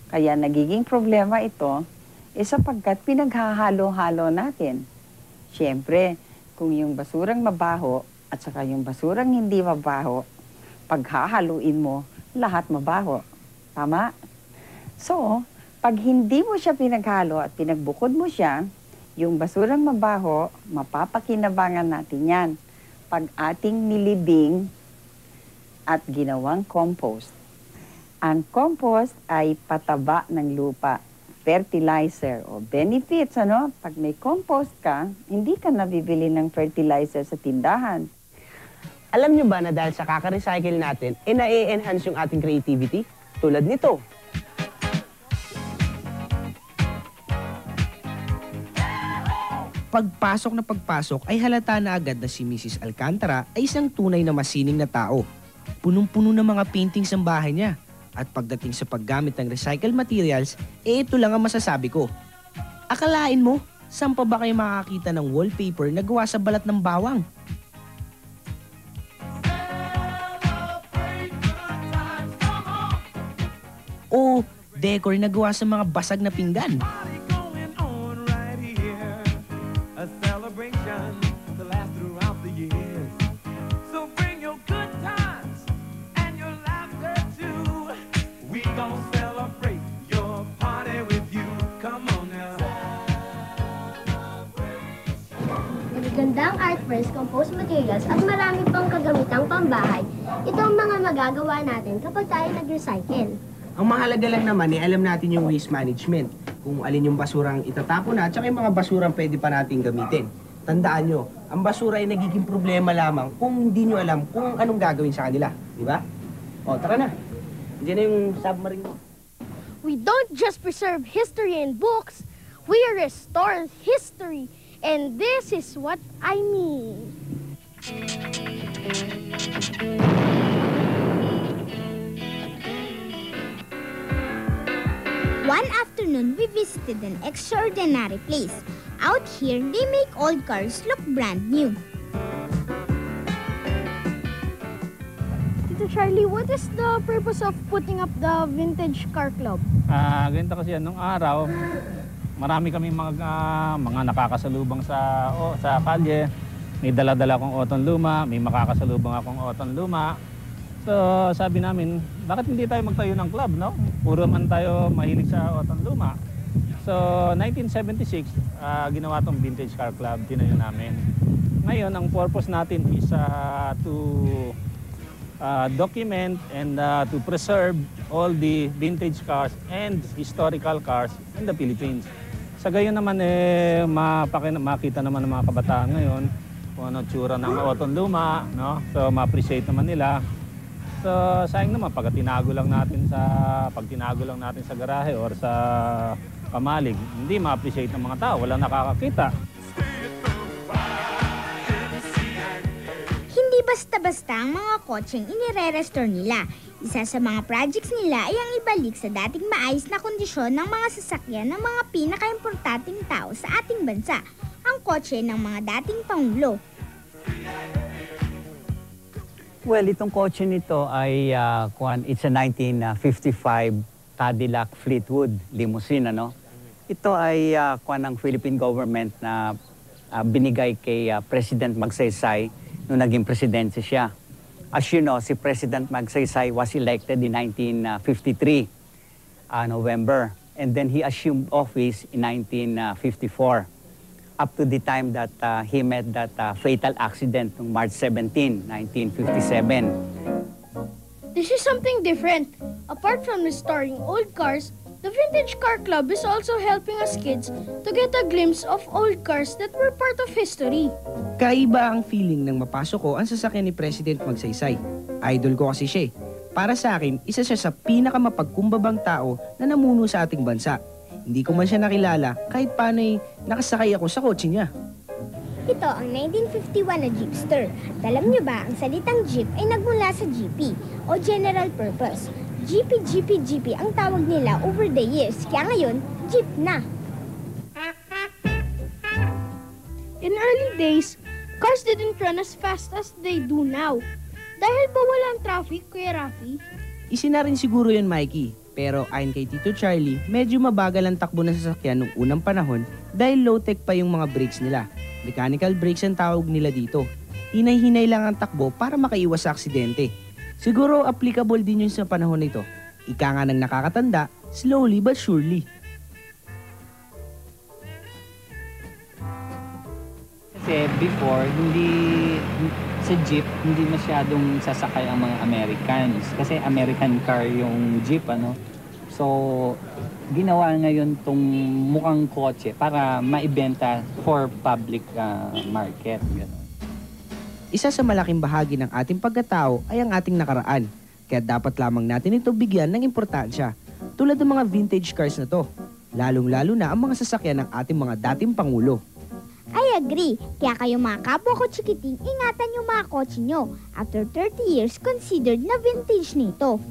Kaya nagiging problema ito sapagkat pinaghahalo-halo natin. Siyempre, kung yung basurang mabaho at saka yung basurang hindi mabaho, paghahaluin mo, lahat mabaho. Tama? So, pag hindi mo siya pinaghalo at pinagbukod mo siya, yung basurang mabaho, mapapakinabangan natin yan. Pag ating nilibing at ginawang compost. Ang compost ay pataba ng lupa, fertilizer o benefits, ano? Pag may compost ka, hindi ka nabibili ng fertilizer sa tindahan. Alam nyo ba na dahil sa kaka-recycle natin, na-enhance yung ating creativity? Tulad nito. Pagpasok na pagpasok ay halata na agad na si Mrs. Alcantara ay isang tunay na masining na tao. Punong-puno ng mga paintings ang bahay niya. At pagdating sa paggamit ng recycled materials, ito lang ang masasabi ko. Akalain mo, saan pa ba kayo makakita ng wallpaper na gawa sa balat ng bawang? o decor na gawa sa mga basag na pinggan. A celebration to last throughout the years. So bring your good times and your laughter too. We gon' celebrate your party with you. Come on now. Magagandang artworks, composed materials at marami pang kagamitang pambahay. Ito ang mga magagawa natin kapag tayo nag-recycle. Ang mahalaga lang naman ay alam natin yung waste management. Kung alin yung basurang itatapon na at saka yung mga basurang pwede pa natin gamitin. Tandaan nyo, ang basura ay nagiging problema lamang kung hindi nyo alam kung anong gagawin sa kanila. Di ba? O, tara na. Diyan na yung submarine mo. We don't just preserve history in books, we restore history. And this is what I mean. One afternoon, we visited an extraordinary place. Out here, they make old cars look brand new. Tito Charlie, what is the purpose of putting up the Vintage Car Club? Ganito kasi yan, nung araw, marami kaming mga nakakasalubong sa kalye. May dala-dala akong otong luma, may makakasalubong akong otong luma. So sabi namin, bakit hindi tayo magtayo ng club, no? Puro man tayo mahilig sa otong luma. So 1976, ginawa tong Vintage Car Club, tinayo namin. Ngayon, ang purpose natin is to document and to preserve all the vintage cars and historical cars in the Philippines. Sa gayon naman, makita naman ng mga kabataan ngayon kung ano tsura ng otong luma, no? So ma-appreciate naman nila. So sayang naman pag tinago lang natin sa garahe or sa kamalig, hindi ma-appreciate ng mga tao, walang nakakakita. Hindi basta-basta ang mga kotseng inire-restore nila. Isa sa mga projects nila ay ang ibalik sa dating maayos na kondisyon ng mga sasakyan ng mga pinaka-importanting tao sa ating bansa, ang kotse ng mga dating pangulo. Well, itong kotse nito ay it's a 1955 Cadillac Fleetwood limousine, ano? Ito ay ng Philippine government na binigay kay President Magsaysay nung naging presidente siya. As you know, si President Magsaysay was elected in 1953, November. And then he assumed office in 1954, up to the time that he met that fatal accident on March 17, 1957. This is something different. Apart from restoring old cars, the Vintage Car Club is also helping us kids to get a glimpse of old cars that were part of history. Kaiba ang feeling nang mapasok ko ang sasakyan ni President Magsaysay. Idol ko kasi siya. Para sa akin, isa siya sa pinakamapagkumbabang tao na namuno sa ating bansa. Hindi ko man siya nakilala kahit paano'y nakasakay ako sa kotse niya. Ito ang 1951 na Jeepster. At alam niyo ba, ang salitang Jeep ay nagmula sa GP o General Purpose. GP ang tawag nila over the years, kaya ngayon, Jeep na. In early days, cars didn't run as fast as they do now. Dahil ba walang traffic, Kuya Rafi? Isina rin siguro yun, Mikey. Pero ayon kay Tito Charlie, medyo mabagal ang takbo ng sasakyan nung unang panahon dahil low-tech pa yung mga brakes nila. Mechanical brakes ang tawag nila dito. Hinay-hinay lang ang takbo para makaiwas sa aksidente. Siguro applicable din yun sa panahon nito. Ika nga ng nakakatanda, slowly but surely. Kasi before, sa jeep, hindi masyadong sasakay ang mga Americans. Kasi American car yung jeep, ano. So, ginawa ngayon tong mukhang kotse para maibenta for public market. Gano'n. Isa sa malaking bahagi ng ating pagkatao ay ang ating nakaraan. Kaya dapat lamang natin ito bigyan ng importansya. Tulad ng mga vintage cars na to. Lalong-lalo na ang mga sasakyan ng ating mga dating pangulo. I agree. Kaya kayo mga kapwa ko chikiting, ingatan yung mga kotse nyo. After 30 years, considered na vintage nito.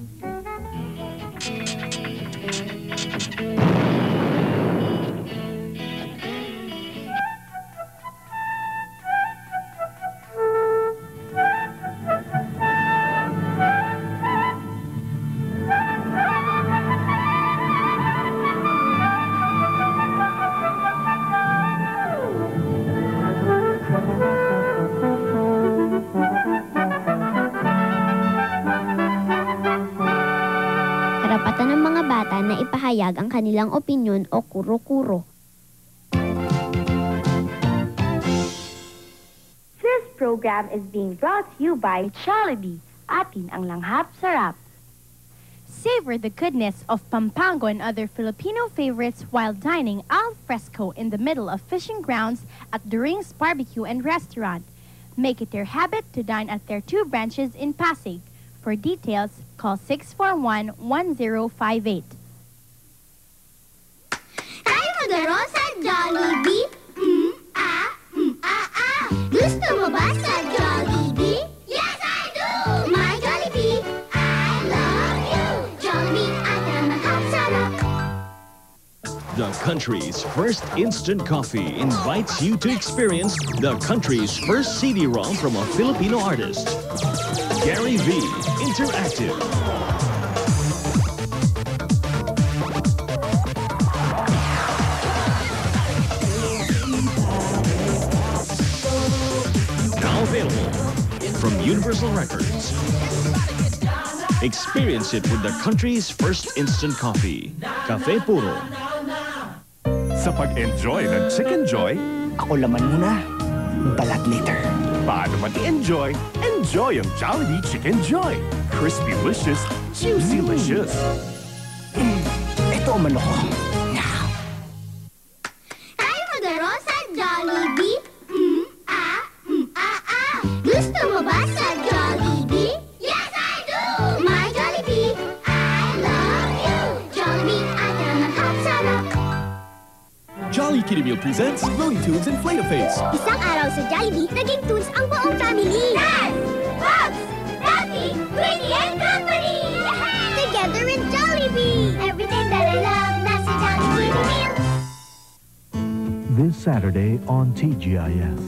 ipahayag ang kanilang opinyon o kuro-kuro. This program is being brought to you by Jollibee. Atin ang langhap sarap. Savor the goodness of Pampango and other Filipino favorites while dining al fresco in the middle of fishing grounds at During's Barbecue and Restaurant. Make it your habit to dine at their 2 branches in Pasig. For details, call 641-1058. Tayo mag-aros sa Jollibee? Gusto mo ba sa Jollibee? Yes, I do! My Jollibee, I love you! Jollibee, atin ang langhap sarap. The country's first instant coffee invites you to experience the country's first CD-ROM from a Filipino artist. Gary V. Interactive. Now available from Universal Records. Experience it with the country's first instant coffee, Cafe Puro. Sa pag-enjoy ng Chicken Joy, Ako laman muna, balat later. paano man i-enjoy? Enjoy ang Jollibee Chicken Joy. Crispy-licious, juicy-licious. Ito ang manok ko. Tayo mag-aros sa Jollibee? Gusto mo ba sa Jollibee? Yes, I do! My Jollibee, I love you! Jollibee, atin ang langhap sarap. Jolly Kitty Meal presents Looney Tunes Inflate-A-Face. Isang araw sa Jollibee, naging tunes ang buong family. Dad! Bugs! Ducky! Queenie and Company! Together in Jollibee! Everything that I love, nasa Jollibee meal. This Saturday on TGIS.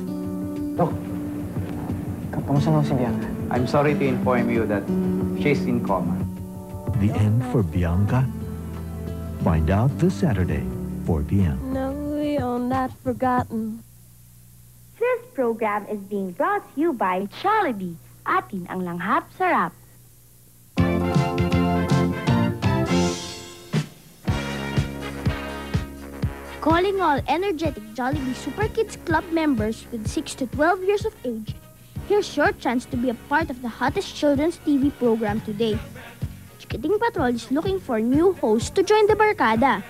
Kamusta na si Bianca? I'm sorry to inform you that she's in coma. The end for Bianca? Find out this Saturday, 4 p.m. No, you're not forgotten. This program is being brought to you by Jollibee. Atin ang langhap sarap. Calling all energetic Jollibee Super Kids Club members with 6 to 12 years of age, here's your chance to be a part of the hottest children's TV program today. Chikiting Patrol is looking for new hosts to join the barkada.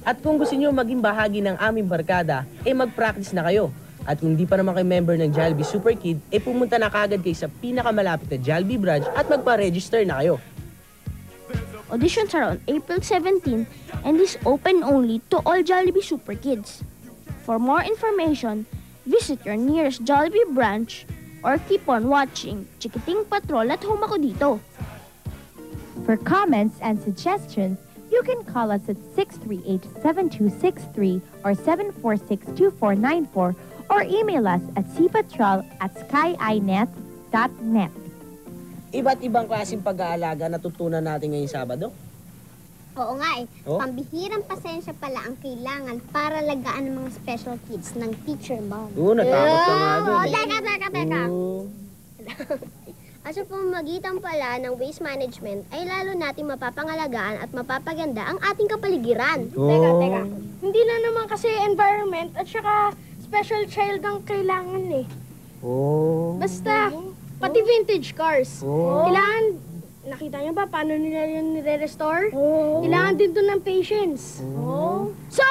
At kung gusto niyo maging bahagi ng aming barkada, mag-practice na kayo. At kung di pa naman kayo member ng Jollibee Super Kid, pumunta na kagad kayo sa pinakamalapit na Jollibee branch at magpa-register na kayo. Auditions are on April 17 and is open only to all Jollibee Super Kids. For more information, visit your nearest Jollibee branch or keep on watching Chikiting Patrol at home ako dito. For comments and suggestions, you can call us at 638-7263 or 746-2494 or email us at cpatrol@skyinet.net. Iba't ibang klaseng pag-aalaga natutunan natin ngayong Sabado. Oo nga Oh? Pambihirang pasensya pala ang kailangan para lagaan ng mga special kids ng teacher mom. Natakot ka nga dun Teka. Sa pamamagitan pala ng waste management ay lalo nating mapapangalagaan at mapapaganda ang ating kapaligiran. Teka. Hindi na naman kasi environment at saka special child ang kailangan Basta, pati vintage cars. Kailangan, nakita niyo ba paano nila yun nire-restore? Kailangan din to ng patience. So,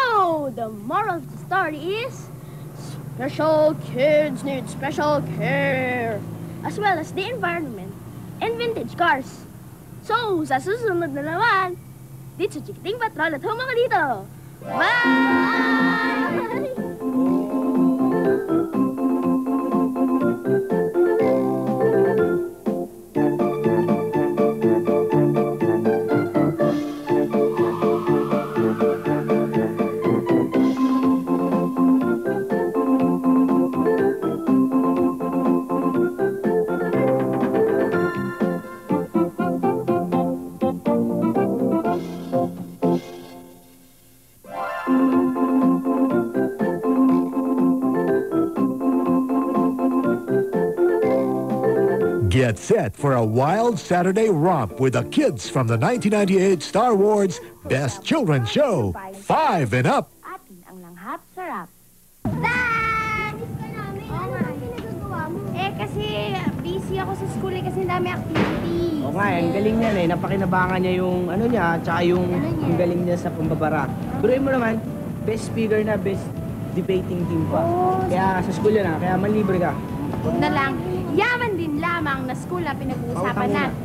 the moral of the story is, special kids need special care, as well as the environment and vintage cars. So, sa susunod na naman, dito sa Chikiting Patrol at home ako dito. Bye! Get set for a wild Saturday romp with the kids from the 1998 Star Wars Best Children's Show, 5 and Up. Atin ang langhap sarap. Kasi busy ako sa school kasi dami activity. Oo nga, ang galing niyan eh. Napakinabangan niya yung ano niya, tsaka yung galing niya sa pambabara. Tuloy mo naman, best speaker na, best debating team pa. Kaya sa school yan kaya manlibre ka. Huwag na lang, yaman din lamang na school na pinag-uusapan natin.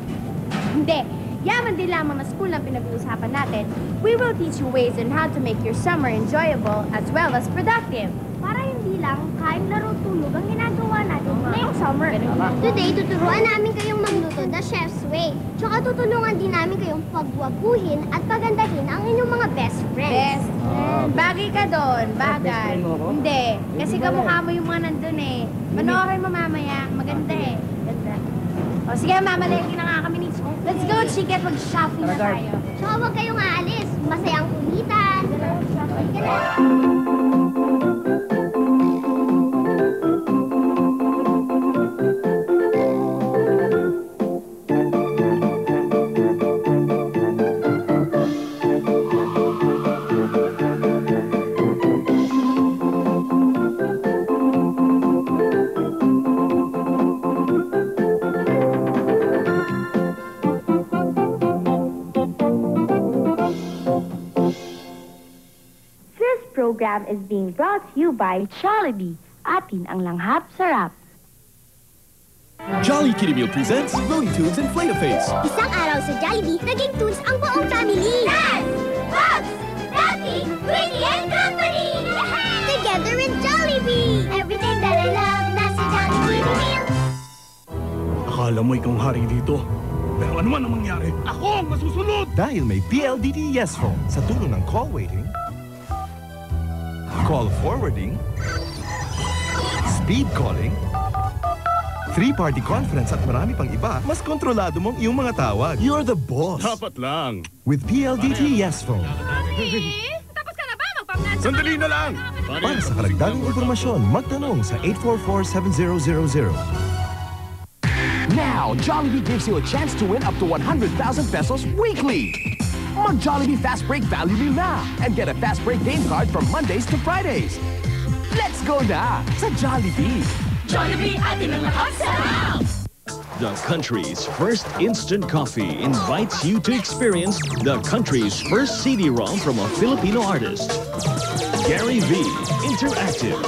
Hindi, yaman din lamang na school na pinag-uusapan natin. We will teach you ways on how to make your summer enjoyable as well as productive. Para hindi lang kain, laro, tulog ang ginagawa natin ngayong summer. Today, tuturuan namin kayong magluto the chef's way. Tsaka tutulungan din namin kayong pagwaguhin at pagandahin ang inyong mga best friends. Best friend. Bagay ka doon, bagay. Best friend mo ako? Hindi, kasi kamukha mo yung mga nandun eh. Panoorin mo mamaya, maganda eh. Ganda. O sige, mamalengke na nga kami ni Chico. Let's go, Chico, at mag-shopping na tayo. Tsaka huwag kayong aalis. Masayang kulitan. Halika na. Program is being brought to you by Jollibee. Atin ang langhap sarap. Jolly Kitty Meal presents Looney Tunes Inflate-A-Face. Isang araw sa Jollibee, naging tunes ang buong family. Dad! Bugs! Ducky! Queenie and Company! Together in Jollibee! Everything that I love, nasa Jollibee Meal. Akala mo ikaw hari dito. Pero ano man ang mangyari, ako ang masusunod! Dahil may PLDT Yes Phone sa tulong ng call waiting, call forwarding, speed calling, three-party conference at marami pang iba, mas kontrolado mong iyong mga tawag. You're the boss. Dapat lang. With PLDT Yes Phone. Tapos ka na ba? Magpamnan sa Sandali na lang! Para sa karagdagang impormasyon, magtanong sa 844-7000. Now, Jollibee gives you a chance to win up to 100,000 pesos weekly. Mag-Jollibee Fast Break Value Meal na and get a Fast Break game card from Mondays to Fridays. Let's go na sa Jollibee. Jollibee, atin ang lahat sarap! The country's first instant coffee invites you to experience the country's first CD-ROM from a Filipino artist. Gary V. Interactive.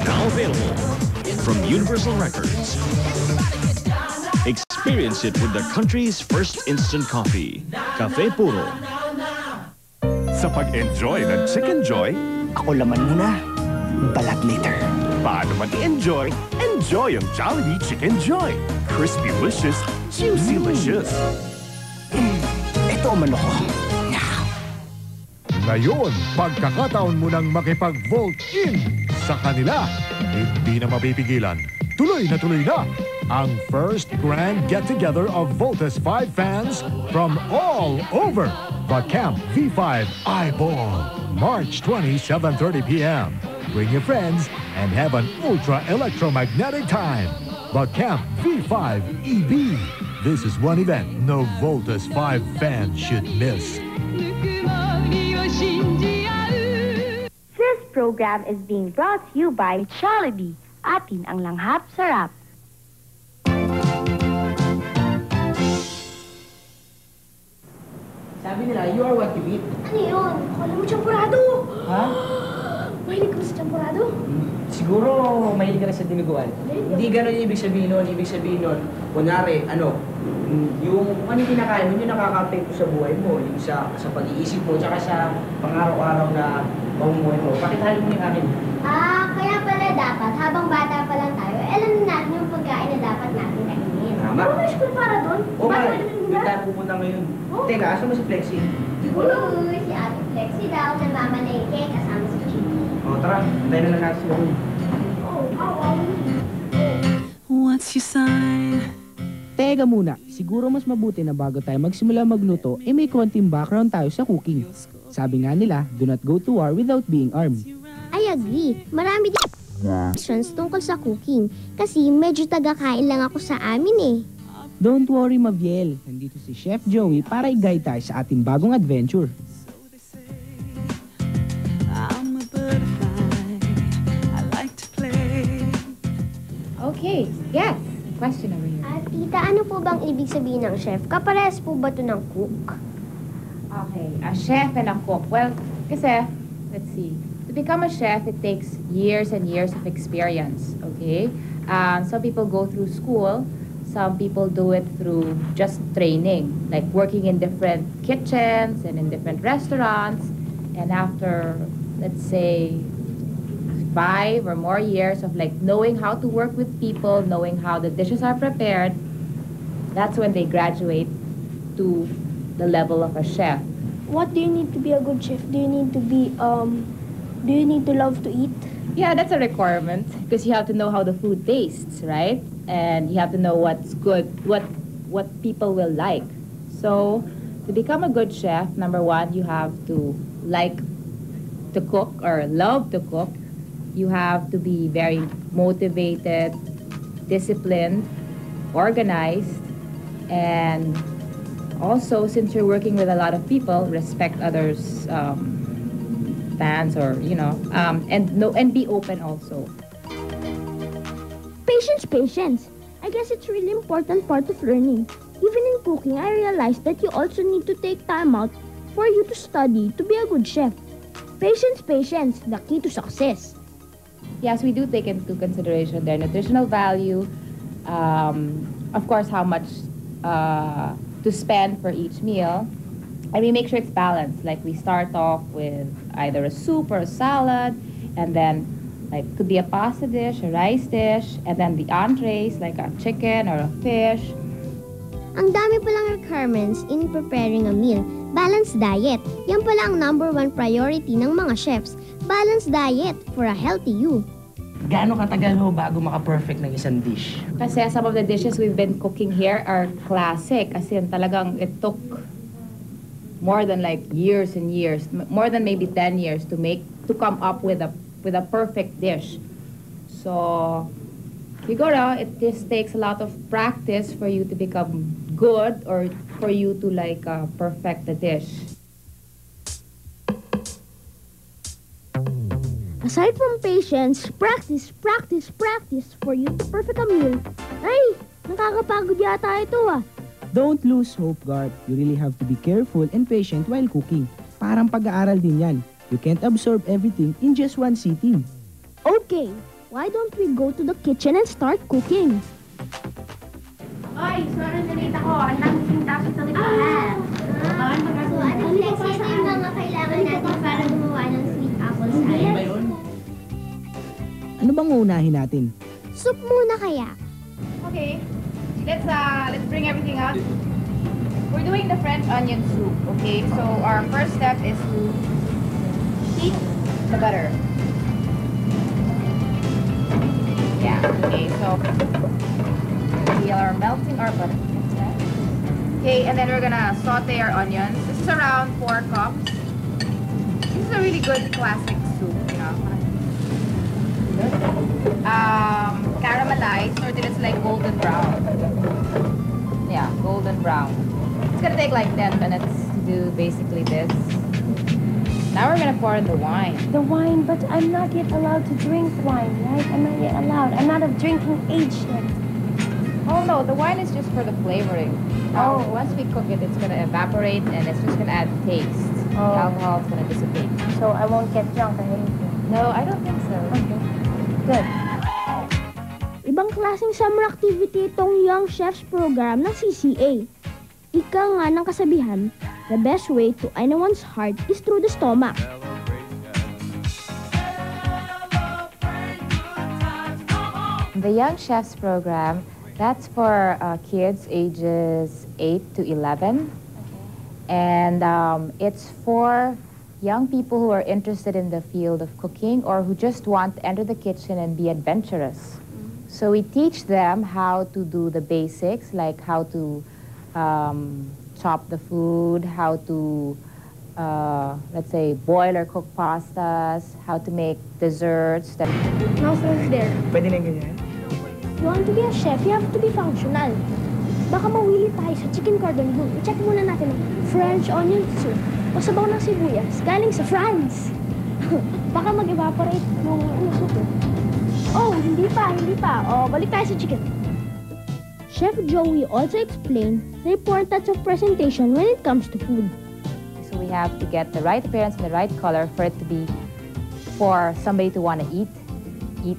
Now available from Universal Records. Experience it with the country's first instant coffee, Cafe Puro. Sa pag-enjoy ng Chicken Joy, ako laman muna, balat later. paano mag-enjoy? Enjoy ang Jollibee Chicken Joy. Crispy-licious, juicy-licious. Ito ang manok ko. Ngayon, pagkakataon mo nang makipag-vote in sa kanila. Hindi na mapipigilan. Tuloy na ang first grand get-together of Voltes 5 fans from all over the Camp V5 Eyeball. March 20, 7:30 p.m. Bring your friends and have an ultra-electromagnetic time. The Camp V5 EB. This is one event no Voltes 5 fans should miss. This program is being brought to you by Jollibee. Atin ang langhap sarap. Sabi nila, you are what you eat. Ano yun? Akala mo champurado. Ha? Mahilig ka ba sa champurado? Siguro mahilig ka na sa dinuguan. Hindi ganun yung ibig sabihin nun. Ibig sabihin nun, kunwari, yung ano yung kinakain mo, yung nakaka-apekto sa buhay mo, yung sa pag-iisip mo, tsaka sa pang-araw-araw na pamumuhay mo. Pakitahin mo yung akin. Kaya pala dapat, habang bata pa lang tayo, alam natin yung pagkain na dapat natin kainin. Tama. Ano ba school para doon? Oo nga, hindi tayo pupunta ngayon. Teka, asan mo si Flexi? Uy, si Ate Flexi daw, nagmamalengke kasama si Chicky. Tara, tayo na lang natin sila. What's your sign? Teka muna, siguro mas mabuti na bago tayo magsimula magluto, may konting background tayo sa cooking. Sabi nga nila, do not go to war without being armed. I agree. Marami din questions tungkol sa cooking. Kasi medyo taga-kain lang ako sa amin eh. Don't worry, Maviel. Nandito si Chef Joey para i-guide tayo sa ating bagong adventure. Okay, yes. Question over here. Tita, ano po bang ibig sabihin ng chef? Kaparehas po ba ito ng cook? Okay, a chef and a cook. Well, kasi, let's see. To become a chef, it takes years and years of experience, okay? Some people go through school. Some people do it through just training, like working in different kitchens and in different restaurants. And after, let's say, 5 or more years of like knowing how to work with people, knowing how the dishes are prepared, that's when they graduate to the level of a chef. What do you need to be a good chef? Do you need to be, do you need to love to eat? Yeah, that's a requirement because you have to know how the food tastes, right? And you have to know what's good, what people will like. So, to become a good chef, number one, you have to like to cook or love to cook. You have to be very motivated, disciplined, organized, and also, since you're working with a lot of people, respect others' fans or, and be open also. Patience. I guess it's really important part of learning. Even in cooking, I realized that you also need to take time out for you to study to be a good chef. Patience, the key to success. Yes, we do take into consideration their nutritional value, of course, how much to spend for each meal, and we make sure it's balanced. Like we start off with either a soup or a salad, and then like could be a pasta dish, a rice dish, and then the entrees like a chicken or a fish. Ang dami palang requirements in preparing a meal. Balanced diet. Yan pala ang #1 priority ng mga chefs. Balanced diet for a healthy you. Gaano katagal ho bago maka-perfect ng isang dish? Kasi some of the dishes we've been cooking here are classic. As in, talagang it took more than like years and years, more than maybe 10 years to come up with a perfect dish. So, siguro, it just takes a lot of practice for you to become good or for you to like perfect the dish. Aside from patience, practice for you to perfect a meal. Ay, nakakapagod yata ito ah. Don't lose hope, Garth. You really have to be careful and patient while cooking. Parang pag-aaral din yan. You can't absorb everything in just one sitting. Okay, why don't we go to the kitchen and start cooking? Oy, sorry na late ako. Ang dami tapos sa lipahan. So, ano next? Ito yung mga kailangan natin para gumawa ng sweet apple cider. Ano bang uunahin natin? Soup muna kaya. Okay, let's bring everything out. We're doing the French onion soup, okay? So our first step is to heat the butter. Yeah, okay, so we are melting our butter. Okay, and then we're gonna saute our onions. This is around 4 cups. This is a really good classic soup, you know. Caramelized or till it's like golden brown. Yeah, golden brown. It's gonna take like 10 minutes to do basically this. Now we're gonna pour in the wine. The wine, but I'm not yet allowed to drink wine, right? I'm not yet allowed. I'm not of drinking age yet. Oh no, the wine is just for the flavoring. Now, once we cook it, it's gonna evaporate and it's just gonna add taste. The alcohol is gonna dissipate. So I won't get drunk or anything? No, I don't think so. Okay. Good. Ibang klaseng summer activity itong Young Chefs program ng CCA. Ika nga ng kasabihan, the best way to anyone's heart is through the stomach. The Young Chefs program, that's for kids ages 8 to 11. And it's for young people who are interested in the field of cooking or who just want to enter the kitchen and be adventurous. So we teach them how to do the basics, like how to chop the food, how to, let's say, boil or cook pastas, how to make desserts. Now from there, Pwede na yung ganyan? you want to be a chef, you have to be functional. Baka mawili tayo sa chicken cordon bleu. I-check muna natin ang French onion soup o sabaw ng sibuyas galing sa France. Baka mag-evaporate yung soup. Oh, hindi pa. Oh, balik tayo sa chicken. Chef Joey also explained the importance of presentation when it comes to food. So we have to get the right appearance and the right color for it to be, for somebody to want to eat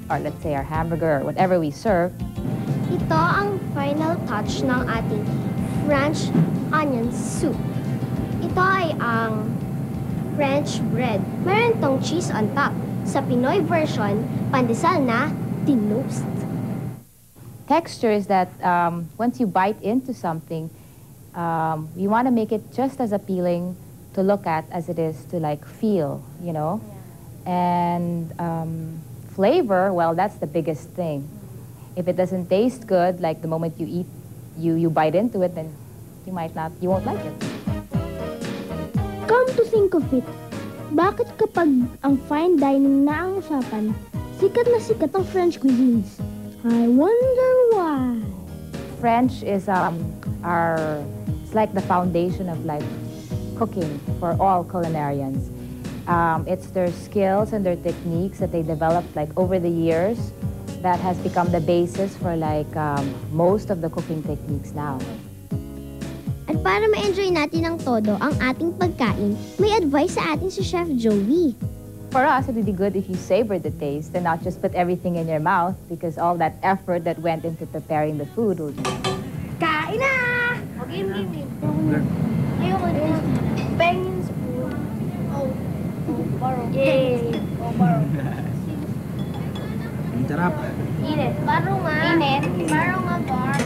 our, let's say, our hamburger or whatever we serve. Ito ang final touch ng ating French onion soup. Ito ay ang French bread. Meron tong cheese on top. Sa Pinoy version, pandesal na tinost. Texture is that once you bite into something, you want to make it just as appealing to look at as it is to like feel, you know? And flavor, well, that's the biggest thing. If it doesn't taste good, like the moment you eat, you bite into it, then you won't like it. Come to think of it, bakit kapag ang fine dining na ang usapan, sikat na sikat ang French cuisines? I wonder why. French is it's like the foundation of like cooking for all culinarians. It's their skills and their techniques that they developed like over the years that has become the basis for like most of the cooking techniques now. At para ma-enjoy natin ng todo ang ating pagkain, may advice sa atin si Chef Joey. For us, it would be good if you savor the taste and not just put everything in your mouth because all that effort that went into preparing the food will just... Kain na! Okay, game. Ayoko din. Penguin spoon. Oh, borrow. Yay! Oh, borrow. Ang sarap. Init. Borrow nga. Init. Borrow nga, bar.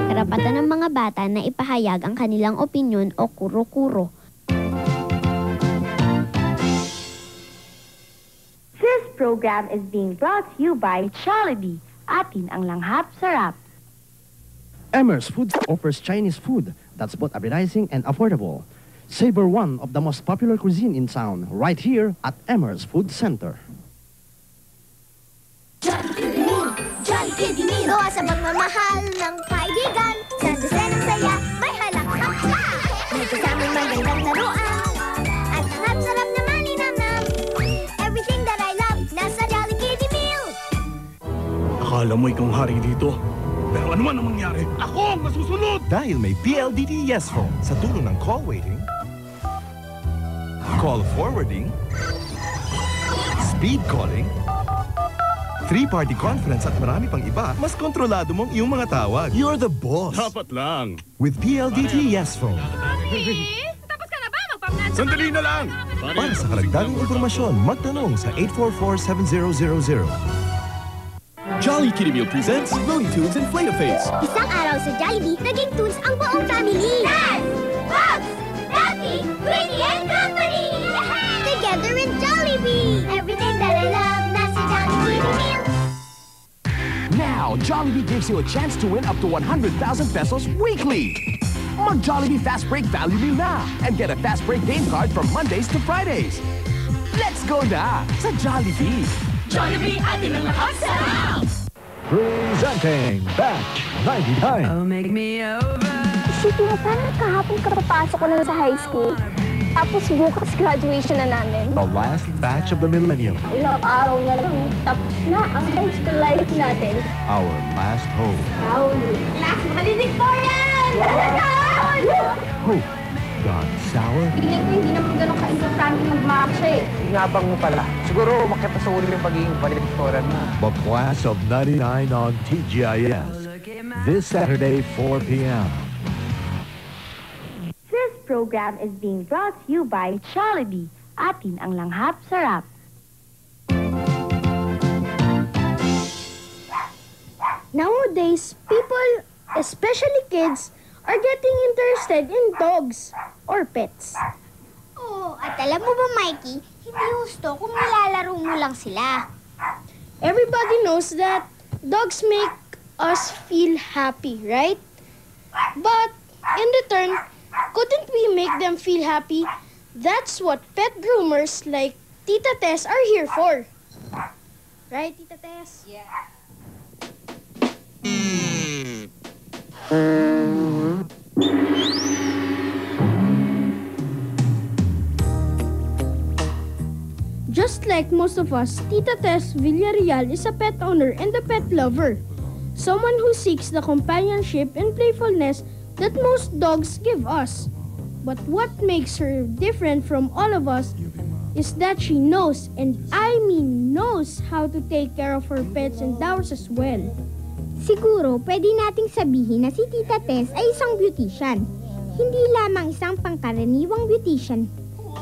Karapatan ng mga bata na ipahayag ang kanilang opinyon o kuro-kuro. This program is being brought to you by Jollibee. Atin ang langhap sarap. Emmer's Foods offers Chinese food that's both appetizing and affordable. Savor one of the most popular cuisine in town right here at Emmer's Food Center. Jollibee! Gawa sa magmamahal ng kaibigan. Sa desenang saya, may halakhak ka. May kasamang magandang laruan. At sarap na maninamnam. Everything that I love, nasa Jollibee meal. Akala mo ikaw hari dito. Pero ano man ang mangyari, ako ang masusunod! Dahil may PLDT Yes Phone sa tulong ng call waiting, call forwarding, speed calling, three-party conference at marami pang iba, mas kontrolado mong iyong mga tawag. You're the boss. Dapat lang. With PLDT Yes Phone. Tapos ka na ba? Magpamnansa Sandali na lang! Para sa karagdagang impormasyon, magtanong sa 844-7000. Jolly Kitty Meal presents Looney Tunes and Inflate-A-Face. Isang araw sa Jollibee, naging tunes ang buong family. Dance! Bugs! Daffy! Queenie and Company! Together in Jollibee! Everything that I love, nasa Jollibee meal. Now, Jollibee gives you a chance to win up to 100,000 pesos weekly. Mag-Jollibee Fast Break Value Meal na and get a Fast Break game card from Mondays to Fridays. Let's go na sa Jollibee! Jollibee, atin ang lahat sarap! Presenting Batch 99. Oh, make me over. Isipin mo, parang kahapon kapapasok ko lang sa high school. Tapos bukas graduation na namin. The last batch of the millennium. Ilang araw na lang, tapos na ang high school life natin. Our last hope. Last valedictorian! Hope gone sour. Piling ko hindi naman ganun ka-importante mag-maksha eh. Ingabang mo pala. Siguro umakyat pa sa uli yung pagiging valedictorian mo. The class of 99 on TGIS. this Saturday, 4 p.m. This program is being brought to you by Jollibee. Atin ang langhap sarap. Nowadays, people, especially kids, are getting interested in dogs or pets. Oo, at alam mo ba, Mikey, hindi gusto kung nilalaro mo lang sila. Everybody knows that dogs make us feel happy, right? But, in return, couldn't we make them feel happy? That's what pet groomers like Tita Tess are here for. Right, Tita Tess? Yeah. Just like most of us, Tita Tess Villarreal is a pet owner and a pet lover. Someone who seeks the companionship and playfulness that most dogs give us. But what makes her different from all of us is that she knows, and I mean knows, how to take care of her pets and ours as well. Siguro, pwede nating sabihin na si Tita Tess ay isang beautician. Hindi lamang isang pangkaraniwang beautician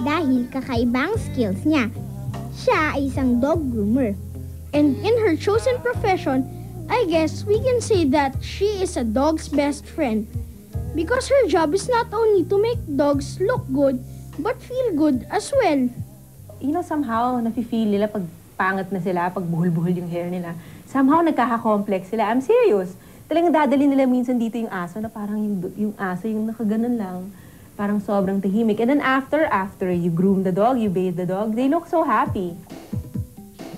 dahil kakaibang skills niya. Siya ay isang dog groomer. And in her chosen profession, I guess we can say that she is a dog's best friend. Because her job is not only to make dogs look good, but feel good as well. You know, somehow, nafe-feel nila pag pangat na sila, pag buhol-buhol yung hair nila. Somehow, nagkaka-complex sila. I'm serious. Talagang dadali nila minsan dito yung aso na parang yung aso yung nakaganon lang. Parang sobrang tahimik. And then after you groom the dog, you bathe the dog, they look so happy.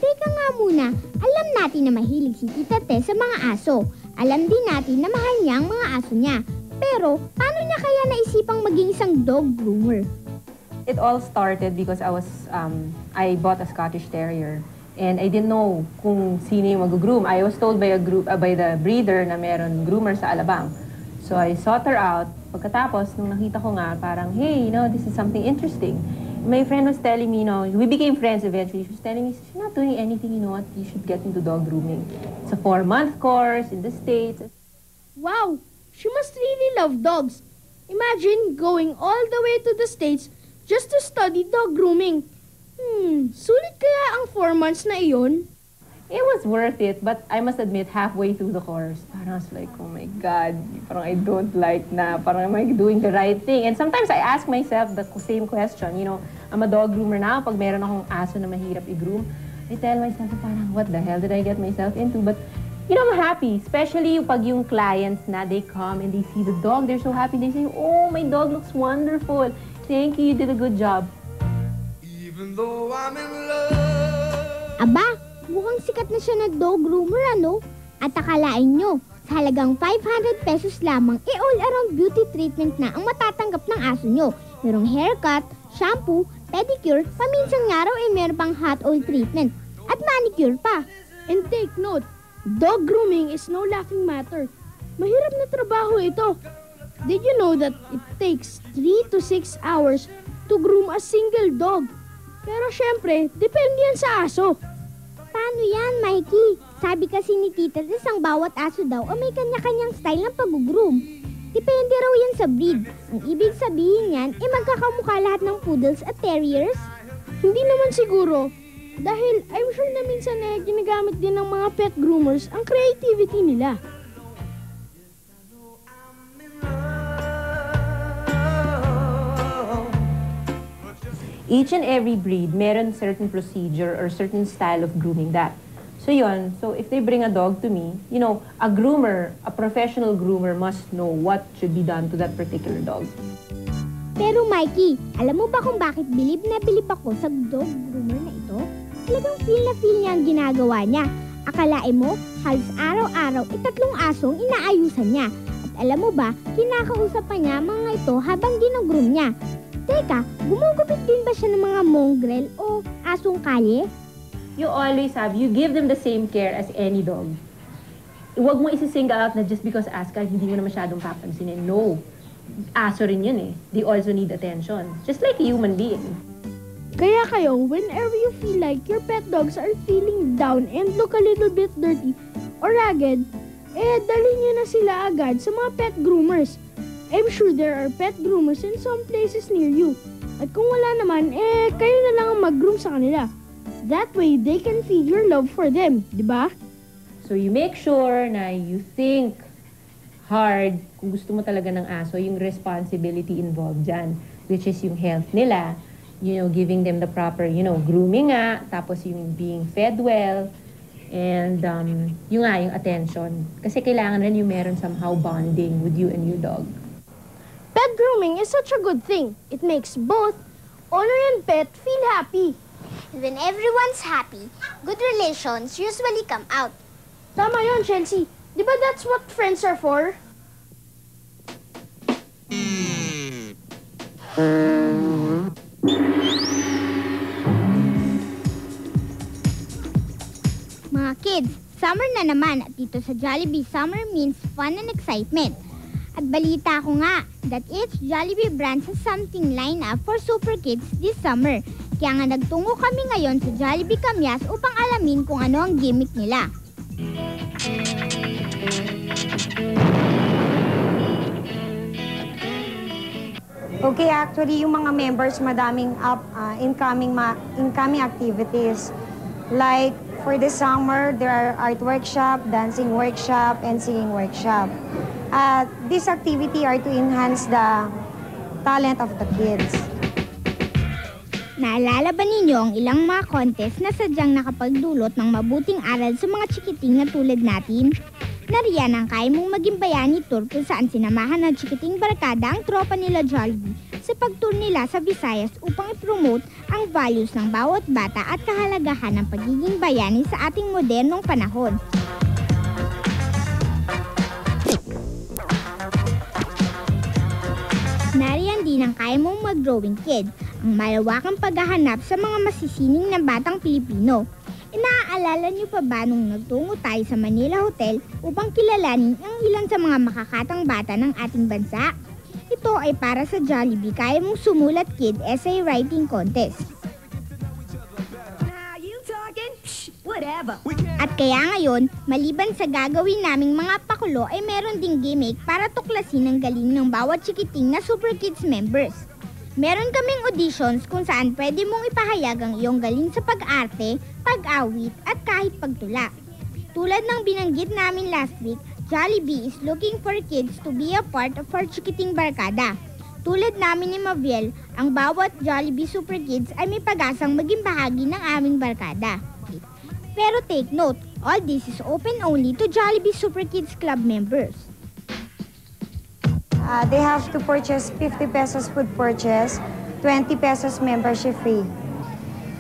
Teka nga muna, alam natin na mahilig si Tita Tess sa mga aso. Alam din natin na mahal niya ang mga aso niya. Pero, paano niya kaya naisipang maging isang dog groomer? It all started because I bought a Scottish Terrier. And I didn't know kung sino yung mag-groom. I was told by the breeder na meron groomer sa Alabang. So I sought her out. Pagkatapos, nung nakita ko nga, parang, hey, you know, this is something interesting. My friend was telling me, you know, we became friends eventually. She was telling me, she's not doing anything, you know what, you should get into dog grooming. It's a 4-month course in the States. Wow, she must really love dogs. Imagine going all the way to the States just to study dog grooming. Sulit kaya ang 4 months na iyon? It was worth it, but I must admit, halfway through the course, parang I was like, oh my God, parang I don't like na, parang am I doing the right thing? And sometimes I ask myself the same question, you know, I'm a dog groomer now, pag meron akong aso na mahirap i-groom, I tell myself, parang, what the hell did I get myself into? But, you know, I'm happy, especially pag yung clients na, they come and they see the dog, they're so happy, they say, oh, my dog looks wonderful, thank you, you did a good job. Even though I'm in love. Aba, mukhang sikat na siya na dog groomer, ano? At akalain nyo, sa halagang 500 pesos lamang, all-around beauty treatment na ang matatanggap ng aso nyo. Merong haircut, shampoo, pedicure, paminsang araw ay meron pang hot oil treatment. At manicure pa. And take note, dog grooming is no laughing matter. Mahirap na trabaho ito. Did you know that it takes 3 to 6 hours to groom a single dog? Pero syempre, depende yan sa aso. Paano yan, Mikey? Sabi kasi ni Tita Tess, ang bawat aso daw ay may kanya-kanyang style ng pag-groom. Depende raw yan sa breed. Ang ibig sabihin yan, magkakamukha lahat ng poodles at terriers? Hindi naman siguro. Dahil I'm sure na minsan ginagamit din ng mga pet groomers ang creativity nila. Each and every breed, meron certain procedure or certain style of grooming that. So yun, so if they bring a dog to me, you know, a groomer, a professional groomer must know what should be done to that particular dog. Pero Mikey, alam mo ba kung bakit bilib na bilib ako sa dog groomer na ito? Talagang feel na feel niya ang ginagawa niya. Akalain mo, halos araw-araw 3 asong inaayusan niya. At alam mo ba, kinakausap pa niya mga ito habang ginogroom niya. Teka, gumugupit din ba siya ng mga mongrel o asong kalye? You always have, you give them the same care as any dog. Huwag mo isi-single out na just because aska, hindi mo na masyadong papansinin. No. Aso rin yun eh. They also need attention. Just like a human being. Kaya kayo, whenever you feel like your pet dogs are feeling down and look a little bit dirty or ragged, dalhin nyo na sila agad sa mga pet groomers. I'm sure there are pet groomers in some places near you. At kung wala naman, kayo na lang ang mag-groom sa kanila. That way, they can feed your love for them, di ba? So you make sure na you think hard kung gusto mo talaga ng aso, yung responsibility involved dyan, which is yung health nila, giving them the proper, grooming nga, tapos yung being fed well, and yung attention. Kasi kailangan rin yung meron somehow bonding with you and your dog. Pet grooming is such a good thing. It makes both owner and pet feel happy. When everyone's happy, good relations usually come out. Tama yon, Chelsea. Di ba that's what friends are for? Mga kids, summer na naman at dito sa Jollibee, summer means fun and excitement. At balita ko nga that each Jollibee brand has something lined up for super kids this summer. Kaya nga nagtungo kami ngayon sa Jollibee Kamyas upang alamin kung ano ang gimmick nila. Okay, actually, yung mga members, madaming incoming activities. Like, for this summer, there are art workshop, dancing workshop, and singing workshop. This activity are to enhance the talent of the kids. Naalala ba ninyo ang ilang mga contest na sadyang nakapagdulot ng mabuting aral sa mga chikiting na tulad natin? Nariyan ang kaya mong maging bayani tour kung saan sinamahan ng chikiting barkada ang tropa nila Jollibee sa pag-tour nila sa Visayas upang i-promote ang values ng bawat bata at kahalagahan ng pagiging bayani sa ating modernong panahon. Nariyan din ang kaya mong mag-growing kid, ang malawakang paghahanap sa mga masisining na batang Pilipino. Naaalala niyo pa ba nung nagtungo tayo sa Manila Hotel upang kilalanin ang ilan sa mga makakatang bata ng ating bansa? Ito ay para sa Jollibee Kaya Mong Sumulat Kid Essay Writing Contest. At kaya ngayon, maliban sa gagawin naming mga pakulo ay meron ding gimmick para tuklasin ang galing ng bawat chikiting na Super Kids members. Meron kaming auditions kung saan pwede mong ipahayag ang iyong galing sa pag-arte, pag-awit at kahit pagtula. Tulad ng binanggit namin last week, Jollibee is looking for kids to be a part of our chikiting barkada. Tulad namin ni Maviel, ang bawat Jollibee Super Kids ay may pag-asang maging bahagi ng aming barkada. Pero take note, all this is open only to Jollibee Super Kids Club members. They have to purchase 50 pesos food purchase, 20 pesos membership fee.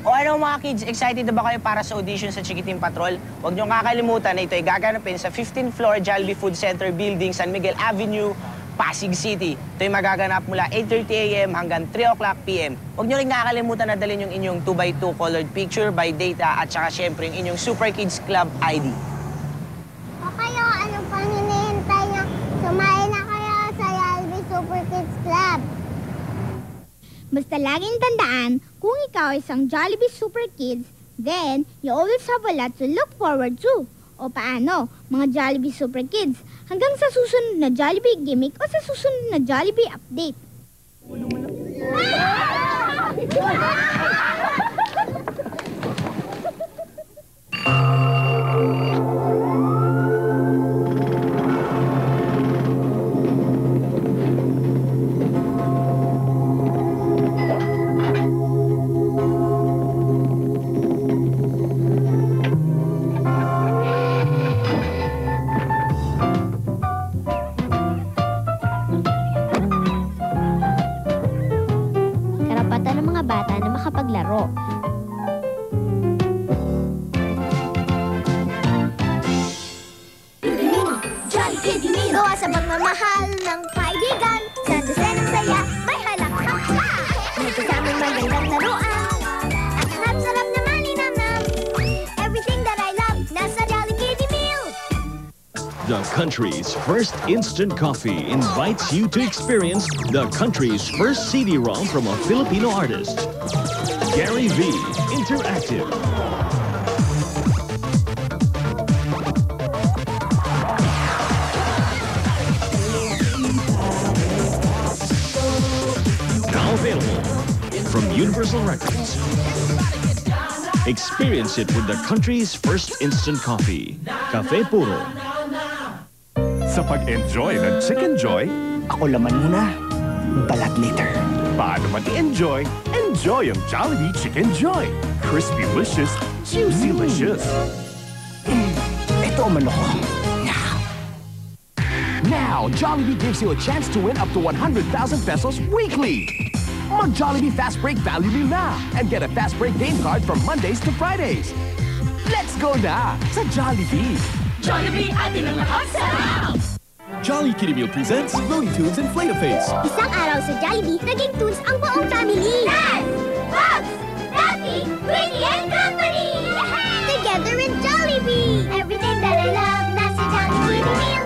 O ano mga kids, excited na ba kayo para sa audition sa Chikiting Patrol? Huwag niyong kakalimutan na ito ay gaganapin sa 15th floor Jollibee Food Center Building, San Miguel Avenue, Pasig City. Ito ay magaganap mula 8:30 a.m. hanggang 3 o'clock p.m. Huwag niyo rin kakalimutan na dalhin yung inyong 2x2 colored picture by data at saka syempre yung inyong Super Kids Club ID. O kayo, anong pang hinihintay niyo? Sumayin na kayo sa Jollibee Super Kids Club. Basta laging tandaan, kung ikaw ay isang Jollibee Super Kids, then you always have a lot to look forward to. O paano, mga Jollibee Super Kids, hanggang sa susunod na Jollibee gimmick o sa susunod na Jollibee update. Laro. Jolly Kiddie Meal! Gawa sa pagmamahal ng kaibigan. Sa dosenang saya, may halakhak ka. May kasamang magandang laruan. At sarap-sarap na malinamnam. Everything that I love, nasa Jolly Kiddie Meal! The country's first instant coffee invites you to experience the country's first CD-ROM from a Filipino artist. Gary V. Interactive. Universal Records. Experience it with the country's first instant coffee, Cafe Puro. Sa pag-enjoy ng Chicken Joy, ako laman muna, balat later. Paano mag-enjoy? Enjoy ang Jollibee Chicken Joy. Crispy-licious, juicy-licious. Ito ang manok. Now, Jollibee gives you a chance to win up to 100,000 pesos weekly. Mag-Jollibee Fast Break Value Meal na and get a Fast Break game card from Mondays to Fridays. Let's go na sa Jollibee. Jollibee, atin ang lahat sarap! Jolly Kitty Meal presents Looney Tunes Inflate-A-Face. Isang araw sa Jollibee, naging tunes ang buong family. Yes! Bugs! Daffy! Queenie and Company! Together in Jollibee! Everything that I love, nasa Jollibee meal.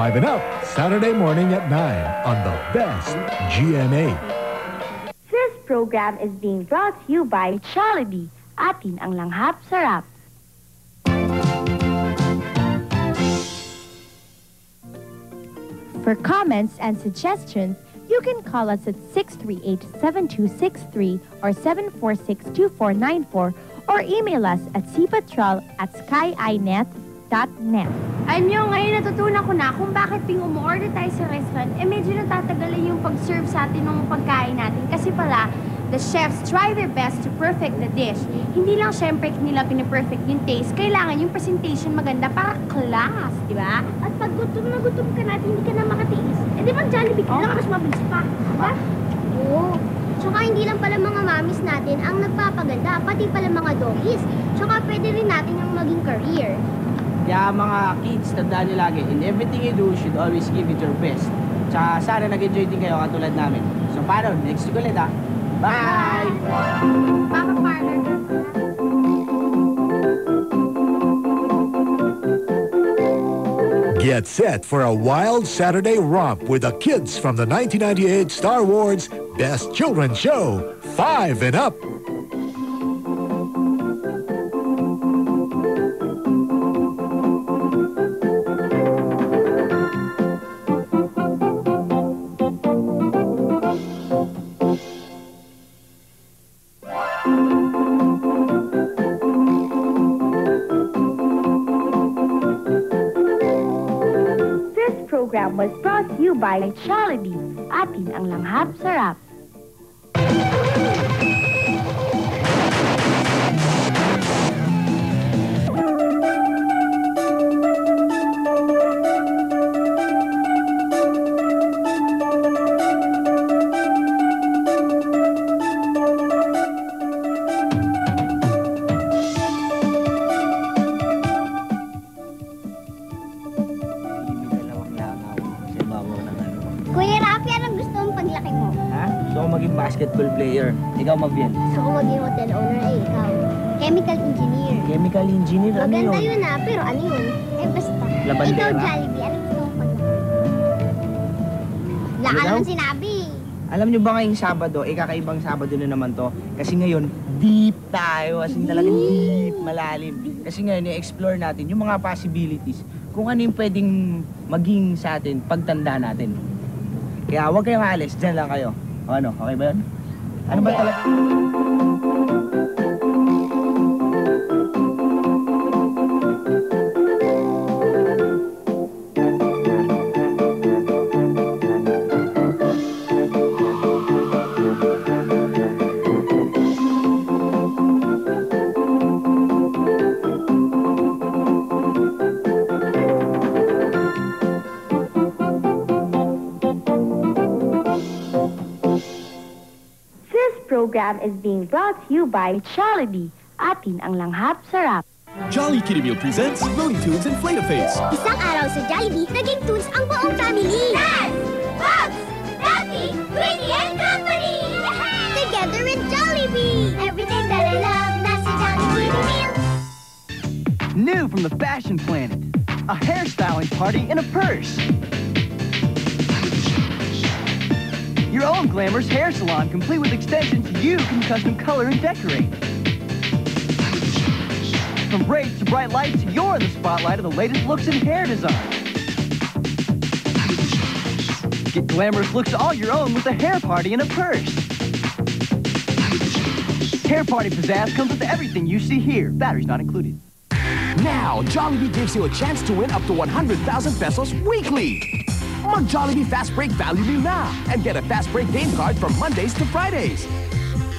Five and Up, Saturday morning at 9 on the best GMA. This program is being brought to you by Jollibee. Atin ang langhap sarap. For comments and suggestions, you can call us at 638-7263 or 746-2494 or email us at cpatrol@skyinet.net. Alam nyo, ngayon natutunan ko na kung bakit ting umorder tayo sa restaurant, medyo natatagalan yung pag-serve sa atin ng pagkain natin. Kasi pala, the chefs try their best to perfect the dish. Hindi lang syempre nila piniperfect yung taste, kailangan yung presentation maganda para class, di ba? At pag gutom ka natin, hindi ka na makatiis. Di ba Jollibee ka lang, mas mabilis pa, di ba? Oo. Tsaka hindi lang pala mga mamis natin ang nagpapaganda, pati pala mga doggies. Tsaka pwede rin natin yung maging career. Kaya mga kids, tandaan nyo lagi, in everything you do, you should always give it your best. Tsaka sana nag-enjoy din kayo katulad namin. So paano, next week ulit ha? Bye! Mama Parlor. Get set for a wild Saturday romp with the kids from the 1998 Star Wars Best Children's Show, 5 and Up. Program was brought to you by Jollibee. Atin ang langhap sarap. Kuya Rafi, anong gusto mong paglaki mo? Ha? Gusto ko maging basketball player. Ikaw, Mabiel. Gusto ko maging hotel owner, ikaw. Chemical engineer. Chemical engineer, ano Maganda yun? yun pero ano yun? Basta. Labandera. Ikaw, Jollibee, anong gusto mong paglaki? Wala ka naman sinabi. Alam nyo ba ngayong Sabado, kakaibang Sabado na naman to. Kasi ngayon, deep tayo. As in talagang deep, malalim. Kasi ngayon, i-explore natin yung mga possibilities. Kung ano yung pwedeng maging sa atin pagtanda natin. Kaya huwag kayong alis, dyan lang kayo. O ano, okay ba yun? Ano ba talaga? Program is being brought to you by Jollibee. Atin ang langhap sarap. Jolly Kitty Meal presents Looney Tunes Inflate-A-Face. Isang araw sa Jollibee, naging tunes ang buong family. Yes! Bugs! Daffy! Queenie and Company! Together in Jollibee! Everything that I love, nasa Jollibee meal. New from the Fashion Planet, a hairstyling party in a purse. Your own glamorous hair salon, complete with extensions you can custom color and decorate. From braids to bright lights, you're the spotlight of the latest looks in hair design. Get glamorous looks all your own with a hair party in a purse. Hair Party Pizzazz comes with everything you see here. Batteries not included. Now, Jollibee gives you a chance to win up to 100,000 pesos weekly. Mag-Jollibee Fast Break Value Meal na and get a Fast Break game card from Mondays to Fridays.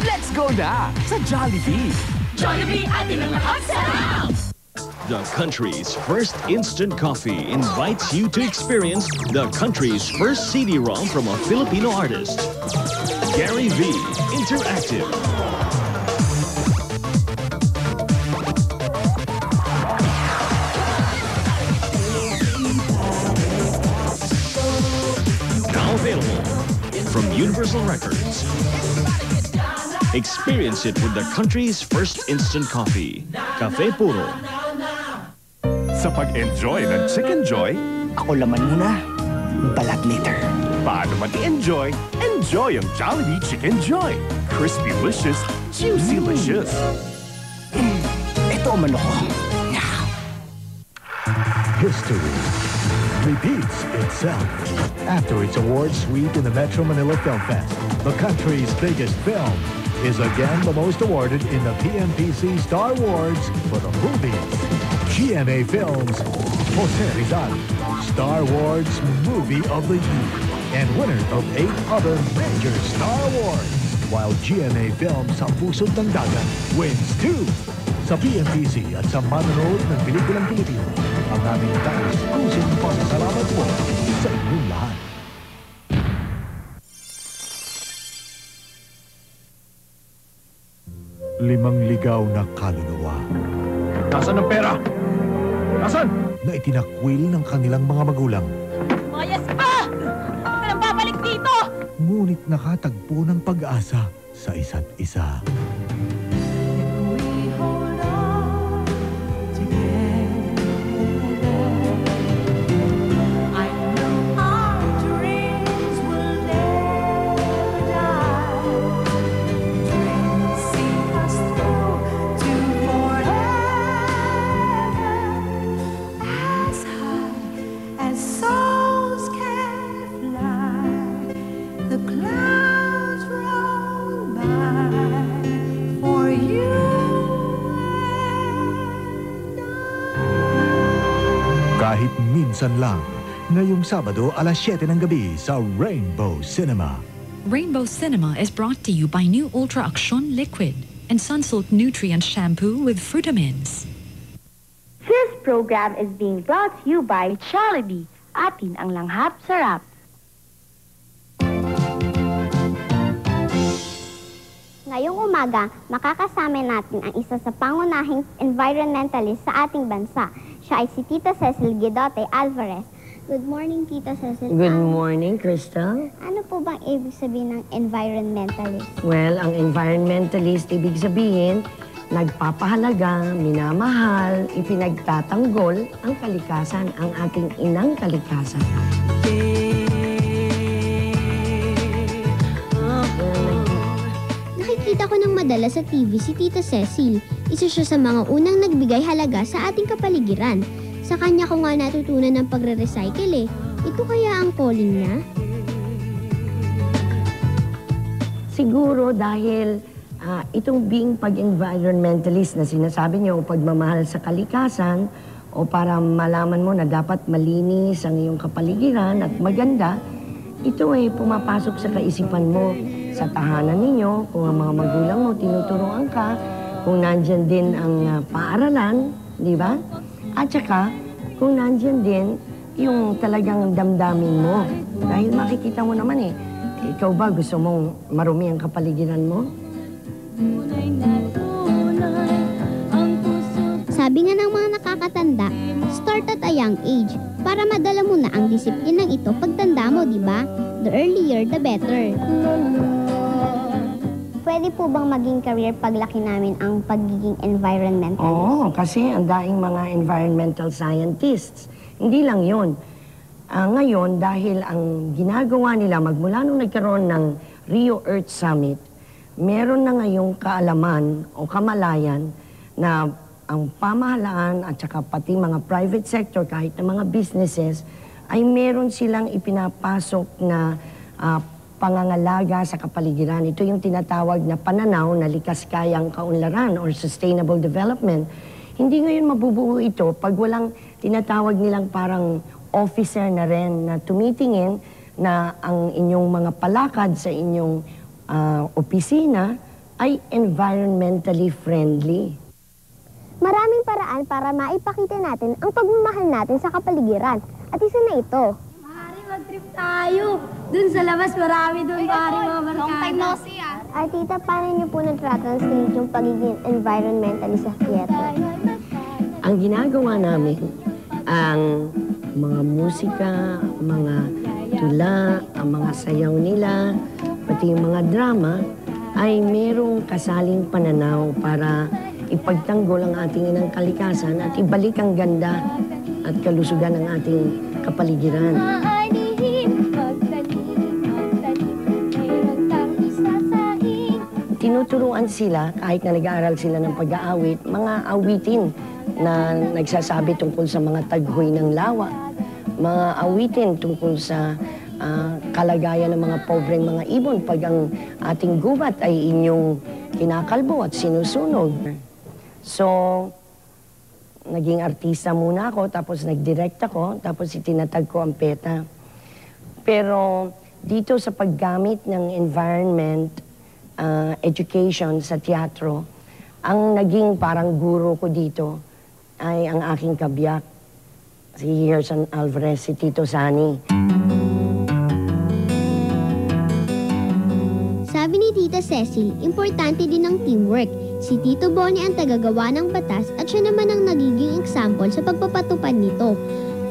Let's go na sa Jollibee. Jollibee, atin ang lahat sarap! The country's first instant coffee invites you to experience the country's first CD-ROM from a Filipino artist. Gary V. Interactive. Now available from Universal Records. Experience it with the country's first instant coffee, Cafe Puro. Sa pag-enjoy ng Chicken Joy, ako laman muna, balat later. Paano mag-enjoy? Enjoy ang Jollibee Chicken Joy. Crispy-licious, juicy-licious. Ito ang manok. History repeats itself. After its award suite in the Metro Manila Film Fest, the country's biggest film is again the most awarded in the PMPC Star Awards for the movies. GMA Films, Jose Rizal, Star Awards Movie of the Year, and winner of 8 other major Star Awards. While GMA Films Sa Pusod ng Dagat wins 2 sa PMPC at sa manonood ng pelikulang Pilipino. Ang aming taus-pusong pasasalamat po sa inyong lahat. Limang ligaw na kaluluwa. Nasaan ang pera? Nasaan? Na itinakwil ng kanilang mga magulang. Mayas pa! Huwag ka nang babalik dito! Ngunit nakatagpo ng pag-asa sa isa't isa. Kahit minsan lang, ngayong Sabado alas 7 ng gabi sa Rainbow Cinema. Rainbow Cinema is brought to you by new Ultra Action Liquid and Sunsilk Nutrient Shampoo with Frutamins. This program is being brought to you by Jollibee. Atin ang langhap sarap. Ngayong umaga, makakasama natin ang isa sa pangunahing environmentalist sa ating bansa. Siya ay si Tita Cecil Guidote Alvarez. Good morning, Tita Cecil. Good morning, Crystal. Ano po bang ibig sabihin ng environmentalist? Well, ang environmentalist, ibig sabihin, nagpapahalaga, minamahal, ipinagtatanggol ang kalikasan, ang ating inang kalikasan. Nakikita ko ng madalas sa TV si Tita Cecil. Isa siya sa mga unang nagbigay halaga sa ating kapaligiran. Sa kanya ko nga natutunan ng pagre-recycle eh. Ito kaya ang calling niya? Siguro dahil itong being pag-environmentalist na sinasabi niyo, pagmamahal sa kalikasan, o para malaman mo na dapat malinis ang iyong kapaligiran at maganda, ito ay pumapasok sa kaisipan mo sa tahanan ninyo, kung ang mga magulang mo tinuturuan ka, kung nandyan din ang paaralan, di ba? At saka, kung nandyan din yung talagang damdamin mo. Dahil makikita mo naman ikaw ba gusto mong marumi ang kapaligiran mo? Sabi nga ng mga nakakatanda, start at a young age para madala mo na ang disiplinang ito pagtanda mo, di ba? The earlier, the better. Pwede po bang maging career paglaki namin ang pagiging environmentalist? Oo, kasi ang daing mga environmental scientists. Hindi lang yun. Ngayon, dahil ang ginagawa nila magmula nung nagkaroon ng Rio Earth Summit, meron na ngayong kaalaman o kamalayan na ang pamahalaan at saka pati mga private sector, kahit na mga businesses, ay meron silang ipinapasok na pangangalaga sa kapaligiran. Ito yung tinatawag na pananaw na likas kayang kaunlaran or sustainable development. Hindi ngayon mabubuo ito pag walang tinatawag nilang parang officer na rin na tumitingin na ang inyong mga palakad sa inyong opisina ay environmentally friendly. Maraming paraan para maipakita natin ang pagmamahal natin sa kapaligiran. At isa na ito. Maaari mag-trip tayo. Dun sa labas, marami dun maaari mga barkada. Long time no see, ah. Ay, tita, paano niyo po na-translate yung pagiging environmentalist sa theater? Ang ginagawa namin, ang mga musika, mga tula, ang mga sayaw nila, pati yung mga drama, ay merong kasaling pananaw para ipagtanggol ang ating inang kalikasan at ibalik ang ganda at kalusugan ng ating kapaligiran. Tinuturuan sila, kahit na nag-aaral sila ng pag-aawit, mga awitin na nagsasabi tungkol sa mga taghoy ng lawa, mga awitin tungkol sa kalagayan ng mga pobreng mga ibon pag ang ating gubat ay inyong kinakalbo at sinusunog. So, naging artista muna ako, tapos nag-direct ako, tapos itinatag ko ang PETA. Pero dito sa paggamit ng environment, education sa teatro, ang naging parang guro ko dito ay ang aking kabiyak, si Gerson Alvarez, si Tito Sani. Sabi ni Tita Cecil, importante din ang teamwork. Si Tito Bonnie ang tagagawa ng batas at siya naman ang nagiging example sa pagpapatupad nito.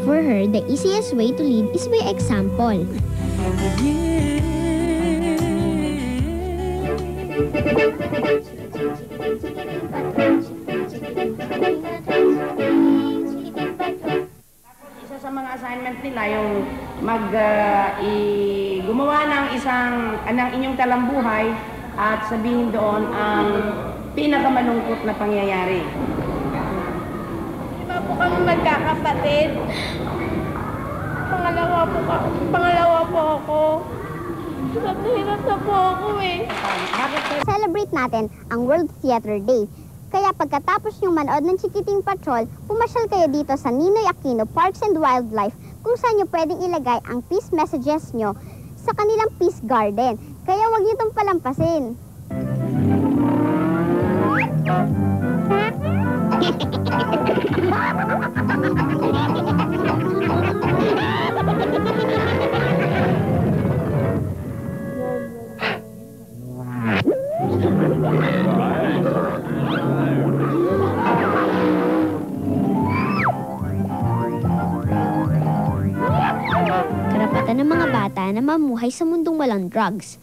For her, the easiest way to lead is by example. Isa sa mga assignment nila yung gumawa ng ng inyong talambuhay at sabihin doon ang pinakamalungkot na pangyayari. Diba po kami magkakapatid? Pangalawa po ako. Hirap na po ako eh. Celebrate natin ang World Theater Day. Kaya pagkatapos niyong manood ng Chikiting Patrol, pumasyal kayo dito sa Ninoy Aquino Parks and Wildlife kung saan niyo pwedeng ilagay ang peace messages niyo sa kanilang peace garden. Kaya huwag niyo itong palampasin. Karapatan ng mga bata na mamuhay sa mundong walang drugs.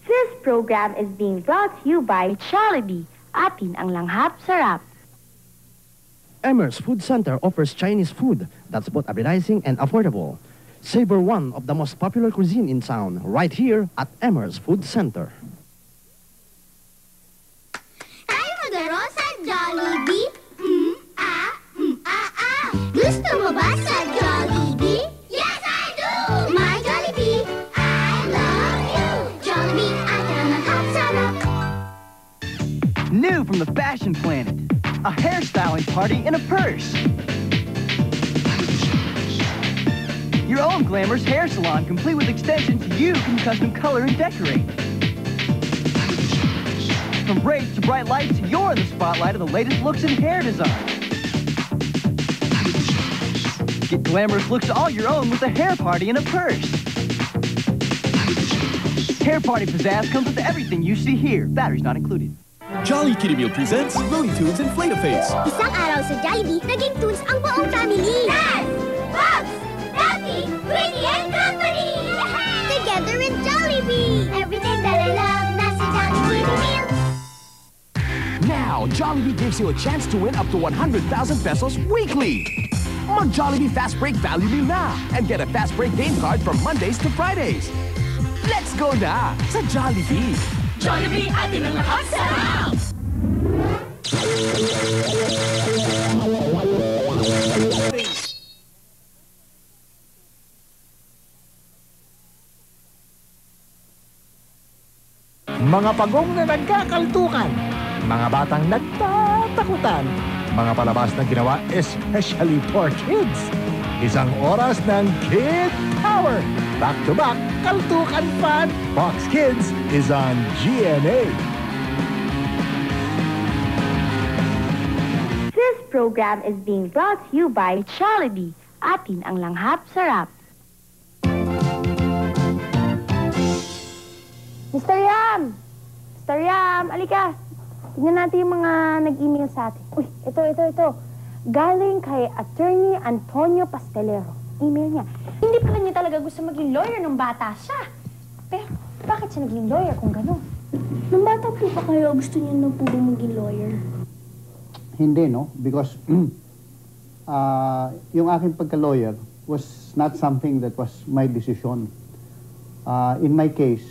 This program is being brought to you by Jollibee. Atin ang langhap sarap. Emmer's Food Center offers Chinese food that's both appetizing and affordable. Savor one of the most popular cuisine in town right here at Emmer's Food Center. Tayo maglaro sa Jollibee. Gusto mo ba sa Jollibee? Yes, I do! My Jollibee, I love you! Jollibee, atin ang langhap sarap. New from the Fashion Planet, a hairstyling party in a purse. Your own glamorous hair salon, complete with extensions you can custom color and decorate. From braids to bright lights, you're the spotlight of the latest looks in hair design. Get glamorous looks all your own with a hair party in a purse. Hair Party Pizzazz comes with everything you see here. Batteries not included. Jolly Kitty Meal presents Looney Tunes and Inflate-A-Face. Isang araw sa Jollibee, naging tunes ang buong family. Dance! Bugs! Ducky! Queenie and Company! Together with Jollibee! Everything that I love, nasa Jollibee meal. Now, Jollibee gives you a chance to win up to 100,000 pesos weekly. Mag-Jollibee Fast Break Value Meal na and get a Fast Break game card from Mondays to Fridays. Let's go na sa Jollibee! Jollibee, atin ang lahat sarap! Mga pagong na nagkakaltukan, mga batang nagtatakutan, mga palabas na ginawa especially for kids. Isang oras ng Kid Power. Back-to-back, kaltukan fan, Fox Kids is on GMA. This program is being brought to you by Jollibee, atin ang langhap sarap. Mr. Yam! Mr. Yam, alika! Tignan natin yung mga nag-email sa atin. Uy, ito. Galing kay Attorney Antonio Pastelero. Email niya. Hindi pala niya talaga gusto maging lawyer nung bata siya. Pero, bakit siya naging lawyer kung gano'n? Nung bata po ba kayo, gusto niya na po ba maging lawyer? Hindi, no? Because yung aking pagka-lawyer was not something that was my decision. In my case,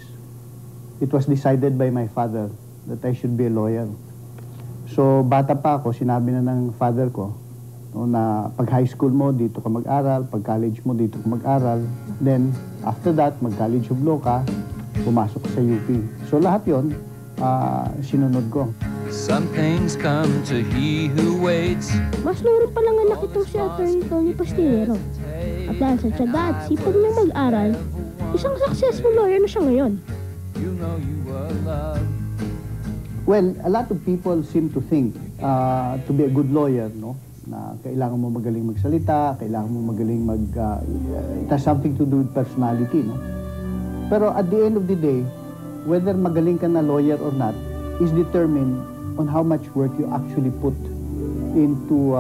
it was decided by my father that I should be a lawyer. So, bata pa ako, sinabi na ng father ko, no, na pag high school mo, dito ka mag-aral, pag college mo, dito ka mag-aral. Then, after that, mag-college of law ka, pumasok sa UP. So, lahat yon sinunod ko. Some things come to he who waits. Mas laro pa lang anak itong si Attorney Tony Pastelero. At dahil sa tiyaga at sipag niya mag-aral, isang successful lawyer na siya ngayon. You know you were loved. Well, a lot of people seem to think to be a good lawyer, no? Na kailangan mo magaling magsalita, kailangan mo magaling it has something to do with personality, no? Pero at the end of the day, whether magaling ka na lawyer or not is determined on how much work you actually put into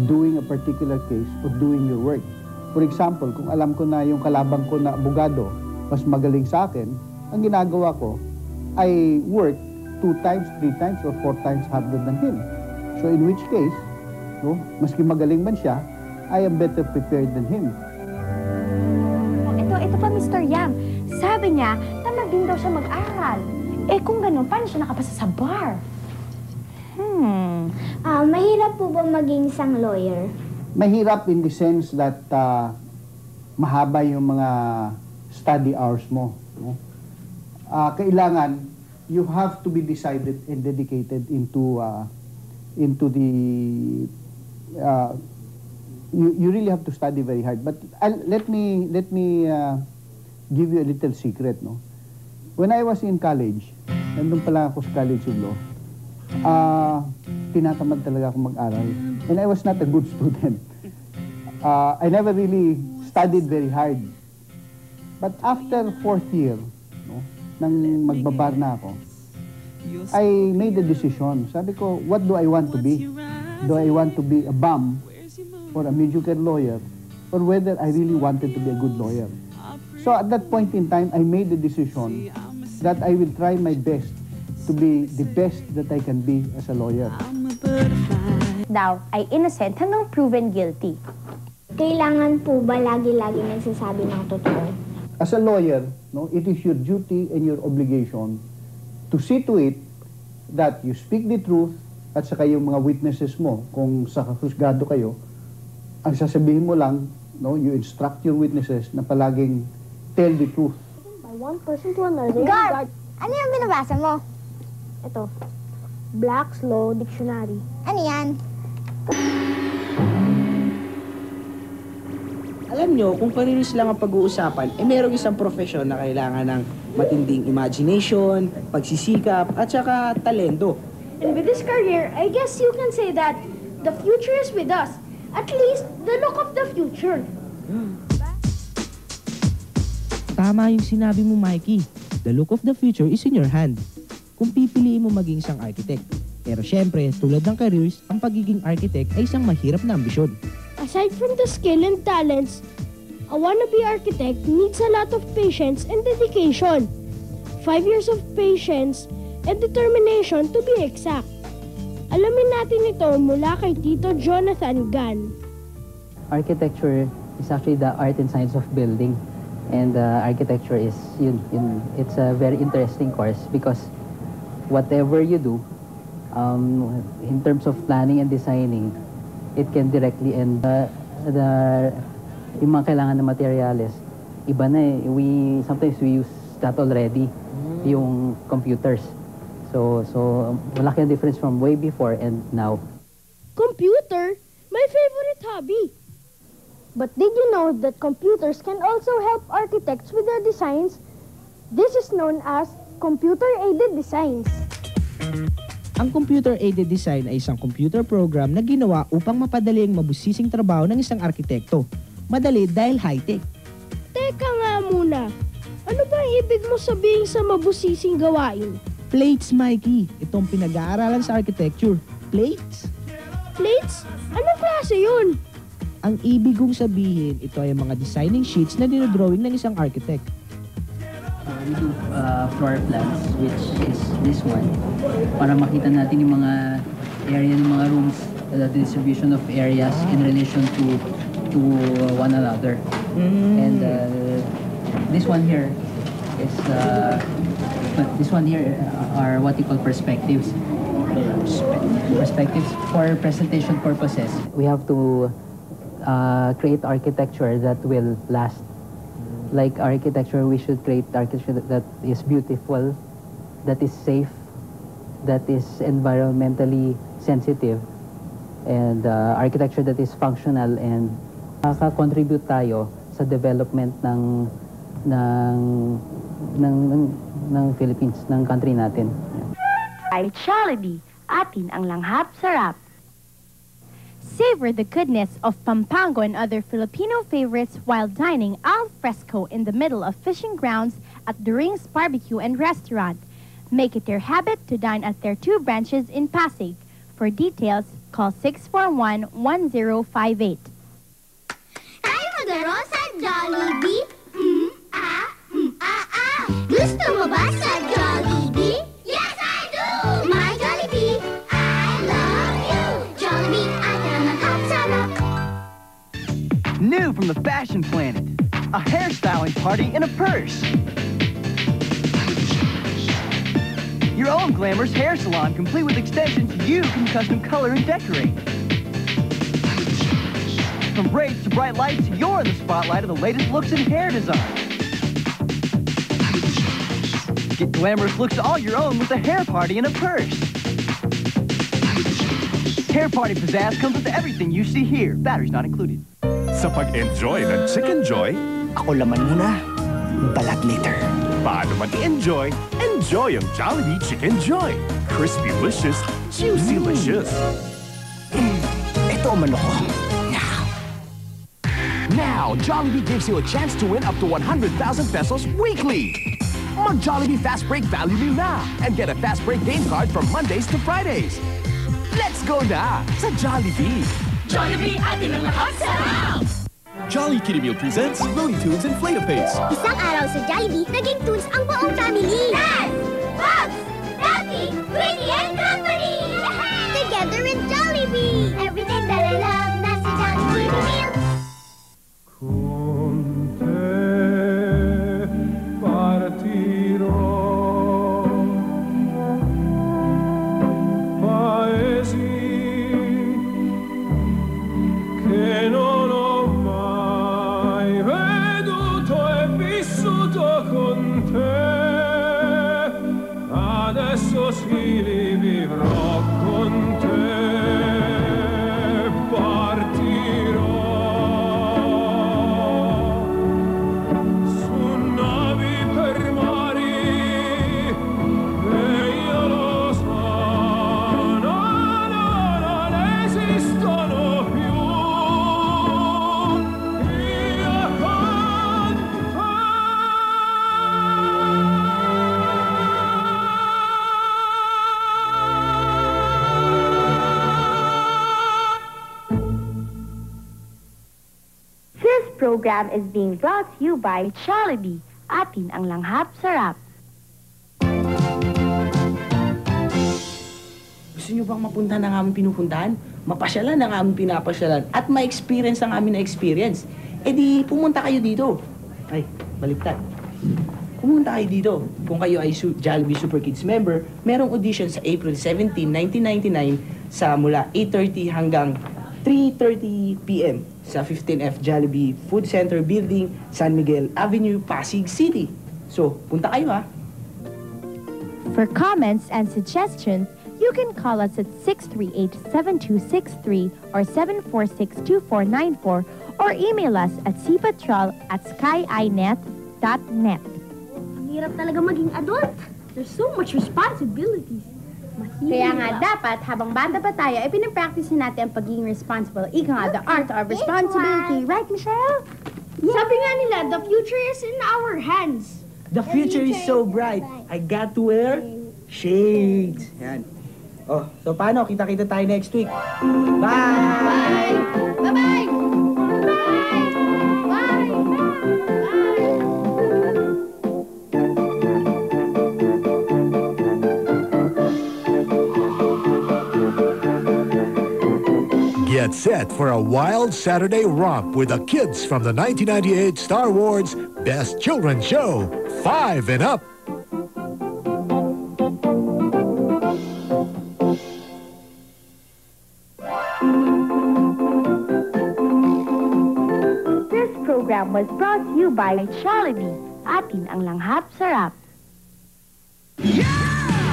doing a particular case or doing your work. For example, kung alam ko na yung kalabang ko na abogado mas magaling sa akin, ang ginagawa ko ay work 2 times, 3 times, or 4 times harder than him. So in which case, no, maski magaling man siya, I am better prepared than him. Ito pa, Mr. Yam. Sabi niya, tamad din daw siya mag-aral. Eh kung gano'n, paano siya nakapasa sa bar? Mahirap po ba maging isang lawyer? Mahirap in the sense that mahaba yung mga study hours mo. No? Kailangan you have to be decided and dedicated into the you really have to study very hard. But let me give you a little secret, no. When I was in college, nandun pala ako sa College of Law, tinatamad talaga ako mag-aral, and I was not a good student. I never really studied very hard. But after 4th year, no, nang magbabar na ako, I made a decision. Sabi ko, what do I want to be? Do I want to be a bum or a mediocre lawyer, or whether I really wanted to be a good lawyer? So at that point in time, I made the decision that I will try my best to be the best that I can be as a lawyer. Daw ay innocent hanggang proven guilty. Kailangan po ba lagi-lagi nagsasabi ng totoo? As a lawyer, no, it is your duty and your obligation to see to it that you speak the truth, at saka yung mga witnesses mo, kung sa husgado kayo, ang sasabihin mo lang, no, you instruct your witnesses na palaging tell the truth. By one person to another. Guard! Ano yung binabasa mo? Ito. Black's Law Dictionary. Ano yan? Alam nyo, kung parinis lang ang pag-uusapan, merong isang profesyon na kailangan ng matinding imagination, pagsisikap, at saka talento. And with this career, I guess you can say that the future is with us. At least, the look of the future. Tama yung sinabi mo, Mikey. The look of the future is in your hand. Kung pipiliin mo maging isang architect. Pero syempre, tulad ng careers, ang pagiging architect ay isang mahirap na ambisyon. Aside from the skill and talents, a wannabe architect needs a lot of patience and dedication. 5 years of patience and determination to be exact. Alamin natin ito mula kay Tito Jonathan Gan. Architecture is actually the art and science of building. And architecture is, it's a very interesting course because whatever you do, in terms of planning and designing, it can directly end yung mga kailangan na materials, iba na eh. Sometimes we use that already, yung computers. So malaki ang difference from way before and now. Computer? My favorite hobby. But did you know that computers can also help architects with their designs? This is known as computer-aided designs. Ang computer-aided design ay isang computer program na ginawa upang mapadali ang mabusising trabaho ng isang arkitekto. Madali dahil high-tech. Teka nga muna. Ano ba ang ibig mo sabihin sa mabusising gawain? Plates, Mikey. Itong pinag-aaralan sa architecture. Plates? Plates? Anong klase yun? Ang ibig kong sabihin, ito ay mga designing sheets na dinodrawing ng isang architect. We do floor plans, which is this one, para makita natin yung mga area ng mga rooms, the distribution of areas in relation to one another. And this one here is are what you call perspectives. Perspectives for presentation purposes. We have to create architecture that will last. Like architecture, we should create architecture that is beautiful, that is safe, that is environmentally sensitive, and architecture that is functional and makaka-contribute tayo sa development ng Philippines, ng country natin. Ay Jollibee, atin ang langhap sarap. Savor the goodness of Pampango and other Filipino favorites while dining al fresco in the middle of fishing grounds at During's Barbecue and Restaurant. Make it your habit to dine at their 2 branches in Pasig. For details, call 641-1058. Tayo maglaro sa Jollibee. Gusto mo ba sa Jollibee? Yes, I do! My Jollibee, I love you! Jollibee, atin ang langhap sarap. New from the Fashion Planet, a hairstyling party in a purse. Your own glamorous hair salon, complete with extensions you can custom color and decorate. From braids to bright lights, you're in the spotlight of the latest looks in hair design. Get glamorous looks all your own with a hair party in a purse. Hair party pizzazz comes with everything you see here. Batteries not included. Sa pag-enjoy ng Chicken Joy, ako laman muna, balat later. Paano mag-enjoy? Enjoy ang Jollibee Chicken Joy. Crispy-licious, juicy-licious. Ito ang manok ko. Now, Jollibee gives you a chance to win up to 100,000 pesos weekly. Mag-Jollibee Fast Break Value Meal na and get a Fast Break game card from Mondays to Fridays. Let's go na sa Jollibee! Jollibee, atin ang lahat sarap! Jolly Kitty Meal presents Looney Tunes Inflatapace. Isang araw sa Jollibee, naging tunes ang buong family. Dad! Bugs! Ducky! Queenie and Company! Together in Jollibee! Everything that I love, nasa Jollibee Meal. Sì, li vivrò con te, partirò su navi per mari e io lo so, non esistono più. Io con te. Program is being brought to you by Jollibee, atin ang langhap sarap. Gusto nyo bang mapunta ng aming pinupuntahan? Mapasyalan ng aming pinapasyalan at ma-experience ang aming na-experience? E di, pumunta kayo dito. Ay, baliktad. Pumunta kayo dito. Kung kayo ay Jollibee Super Kids member, merong audition sa April 17, 1999 sa mula 8:30 hanggang 3:30 p.m. sa 15F Jollibee Food Center Building, San Miguel Avenue, Pasig City. So, punta kayo ha. For comments and suggestions, you can call us at 638-7263 or 746-2494 or email us at cpatrol@skyinet.net. Ang hirap talaga maging adult. There's so much responsibilities. Kaya nga dapat, habang bata pa tayo, ay pinapractice natin ang pagiging responsible. Ika nga, the art of responsibility. Right, Michelle? Sabi nga nila, the future is in our hands. The future is so bright. I got to wear shades. Yan. Oh, so paano? Kita-kita tayo next week. Bye! Bye-bye! Get set for a wild Saturday romp with the kids from the 1998 Star Wars Best Children's Show, 5 and Up. This program was brought to you by Jollibee. Atin ang langhap sarap.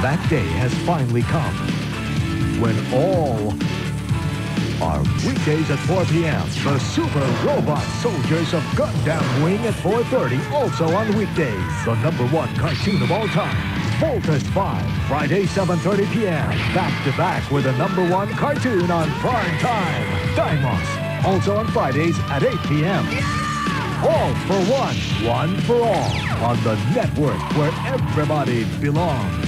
That day has finally come when all are weekdays at 4 p.m. The Super Robot Soldiers of Gundam Wing at 4:30, also on weekdays. The #1 cartoon of all time, Voltus 5, Friday 7:30 p.m. Back to back with the #1 cartoon on prime time, Daimos, also on Fridays at 8 p.m. All for one for all, on the network where everybody belongs.